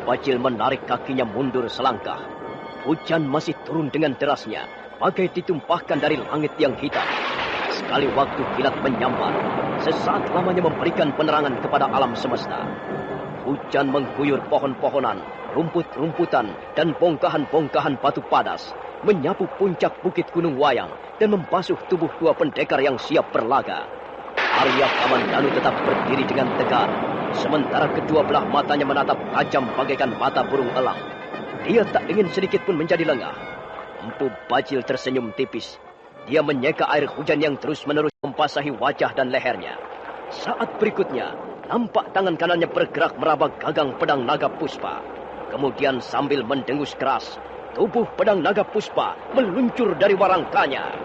Bajil menarik kakinya mundur selangkah. Hujan masih turun dengan derasnya, bagai ditumpahkan dari langit yang hitam. Sekali waktu kilat menyambar, sesaat lamanya memberikan penerangan kepada alam semesta. Hujan mengguyur pohon-pohonan, rumput-rumputan, dan bongkahan-bongkahan batu padas, menyapu puncak bukit Gunung Wayang, dan membasuh tubuh dua pendekar yang siap berlaga. Arya Kamandanu tetap berdiri dengan tegar, sementara kedua belah matanya menatap tajam bagaikan mata burung elang. Dia tak ingin sedikit pun menjadi lengah. Empu Bajil tersenyum tipis. Dia menyeka air hujan yang terus-menerus membasahi wajah dan lehernya. Saat berikutnya, nampak tangan kanannya bergerak meraba gagang pedang naga puspa. Kemudian sambil mendengus keras, tubuh pedang naga puspa meluncur dari warangkanya.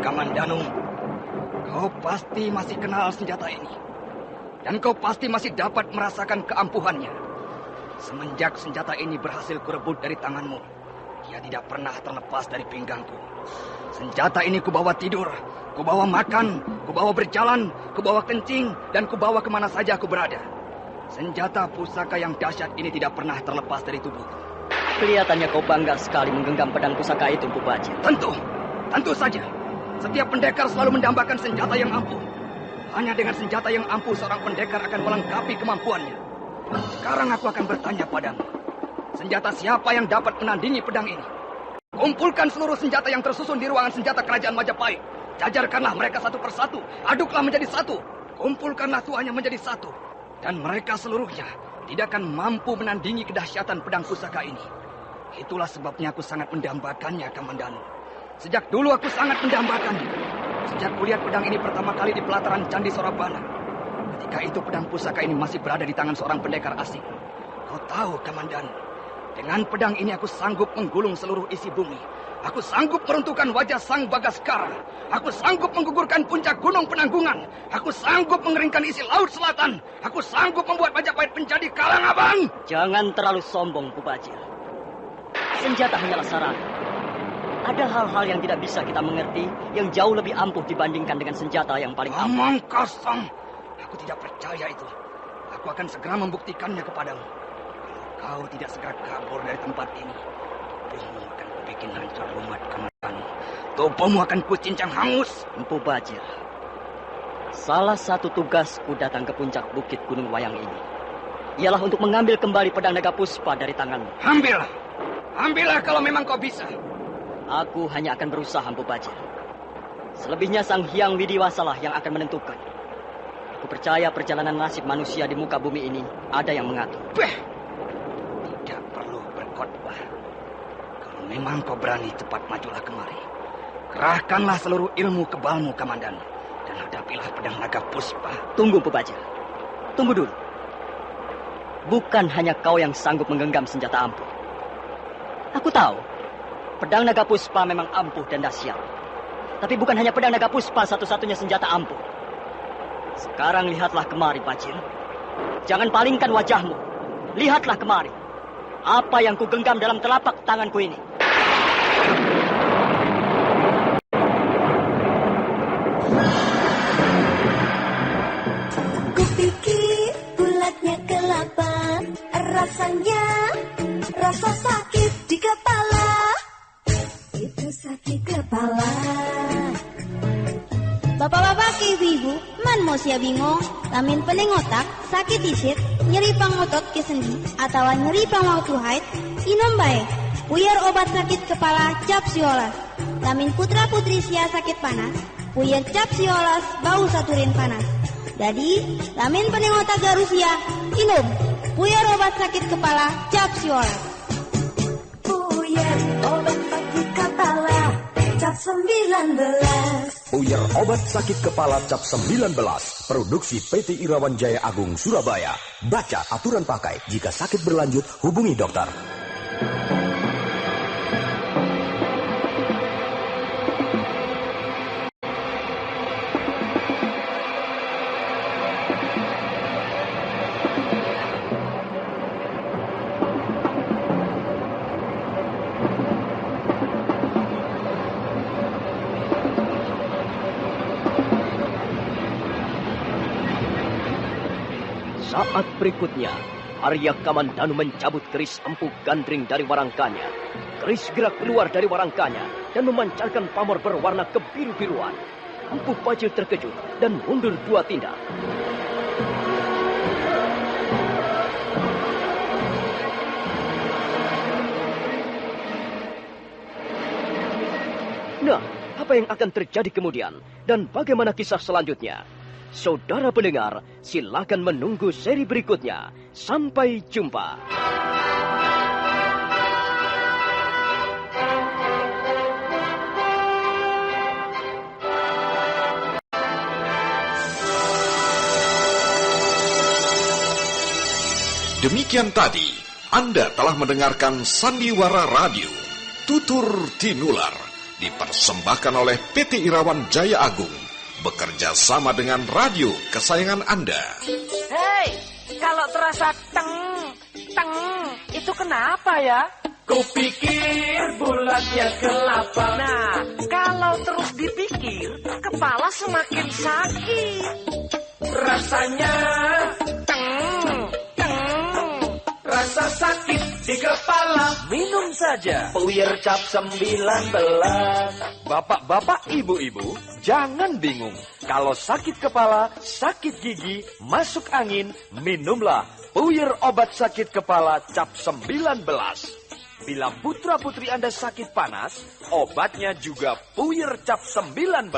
Kamandanu, kau pasti masih kenal senjata ini. Dan kau pasti masih dapat merasakan keampuhannya. Semenjak senjata ini berhasil kurebut dari tanganmu, dia tidak pernah terlepas dari pinggangku. Senjata ini kubawa tidur, kubawa makan, kubawa berjalan, kubawa kencing, dan kubawa kemana saja aku berada. Senjata pusaka yang dahsyat ini tidak pernah terlepas dari tubuhku. Kelihatannya kau bangga sekali menggenggam pedang pusaka itu, Empu Bajil. Tentu saja. Setiap pendekar selalu mendambakan senjata yang ampuh. Hanya dengan senjata yang ampuh seorang pendekar akan melengkapi kemampuannya. Sekarang aku akan bertanya padamu. Senjata siapa yang dapat menandingi pedang ini? Kumpulkan seluruh senjata yang tersusun di ruangan senjata kerajaan Majapahit. Jajarkanlah mereka satu persatu. Aduklah menjadi satu. Kumpulkanlah tuanya menjadi satu. Dan mereka seluruhnya tidak akan mampu menandingi kedahsyatan pedang pusaka ini. Itulah sebabnya aku sangat mendambakannya, Kamandanu. Sejak dulu aku sangat mendambakannya. Sejak kulihat pedang ini pertama kali di pelataran Candi Sorabana. Ketika itu pedang pusaka ini masih berada di tangan seorang pendekar asing. Kau tahu, Kamandanu, dengan pedang ini aku sanggup menggulung seluruh isi bumi. Aku sanggup meruntuhkan wajah Sang Bagaskara. Aku sanggup menggugurkan puncak Gunung Penanggungan. Aku sanggup mengeringkan isi Laut Selatan. Aku sanggup membuat Majapahit menjadi Kalangabang. Jangan terlalu sombong, Empu Bajil. Senjata hanyalah sarana. Ada hal-hal yang tidak bisa kita mengerti, yang jauh lebih ampuh dibandingkan dengan senjata yang paling ampuh. Omong kosong. Aku tidak percaya itu. Aku akan segera membuktikannya kepadamu. Kalau kau tidak segera kabur dari tempat ini, tubuhmu akan kubikin hancur rumat, Kamandanu. Tubuhmu akan kucincang hangus. Empu Bajil, salah satu tugasku datang ke puncak bukit Gunung Wayang ini ialah untuk mengambil kembali pedang naga puspa dari tanganmu. Ambillah kalau memang kau bisa. Aku hanya akan berusaha, Empu Bajil. Selebihnya Sang Hyang Widiwasalah yang akan menentukan. Aku percaya perjalanan nasib manusia di muka bumi ini ada yang mengatur. Tidak perlu berkhotbah. Kalau memang kau berani, cepat majulah kemari. Kerahkanlah seluruh ilmu kebalmu, Kamandanu, dan hadapilah pedang naga puspa. Tunggu, Empu Bajil. Tunggu dulu. Bukan hanya kau yang sanggup menggenggam senjata ampuh. Aku tahu pedang naga puspa memang ampuh dan dahsyat. Tapi bukan hanya pedang naga puspa satu-satunya senjata ampuh. Sekarang lihatlah kemari, Bajil. Jangan palingkan wajahmu. Lihatlah kemari. Apa yang kugenggam dalam telapak tanganku ini. Kupikir bulatnya kelapa, rasanya rasa sakit di kepala. Itu sakit kepala. Bapak-bapak, ibu-ibu, man mau sia bingung, lamin pening otak, sakit isit, nyeri pangotot ke sendi, atau nyeri pangwaktu haid, inom bae. Puyer obat sakit kepala cap siolas. Lamin putra putri sia sakit panas, puyer cap siolas bau saturin panas. Jadi, lamin penengota garusia, inom. Puyer obat sakit kepala cap siolas. Puyer obat sakit kepala cap 19. Puyer obat sakit kepala cap 19. Produksi PT Irawan Jaya Agung Surabaya. Baca aturan pakai. Jika sakit berlanjut, hubungi dokter. Saat berikutnya, Arya Kamandanu mencabut keris empu gandring dari warangkanya. Keris gerak keluar dari warangkanya dan memancarkan pamor berwarna kebiru-biruan. Empu Bajil terkejut dan mundur 2 tindak. Nah, apa yang akan terjadi kemudian? Dan bagaimana kisah selanjutnya? Saudara pendengar, silakan menunggu seri berikutnya. Sampai jumpa. Demikian tadi, Anda telah mendengarkan Sandiwara Radio, Tutur Tinular, dipersembahkan oleh PT Irawan Jaya Agung, bekerja sama dengan radio kesayangan Anda. Hei, kalau terasa teng, itu kenapa ya? Kupikir bulatnya kelapa. Nah, kalau terus dipikir, kepala semakin sakit. Rasanya rasa sakit di kepala. Minum saja Puyer cap 19. Bapak-bapak, ibu-ibu, jangan bingung. Kalau sakit kepala, sakit gigi, masuk angin, minumlah Puyer obat sakit kepala cap 19. Bila putra-putri Anda sakit panas, obatnya juga Puyer cap 19.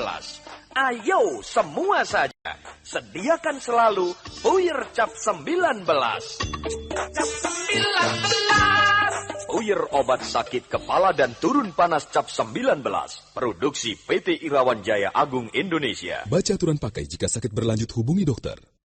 Ayo semua saja, sediakan selalu Puyer cap 19. Cap 19. Puyer obat sakit kepala dan turun panas cap 19. Produksi PT Irawan Jaya Agung Indonesia. Baca aturan pakai jika sakit berlanjut, hubungi dokter.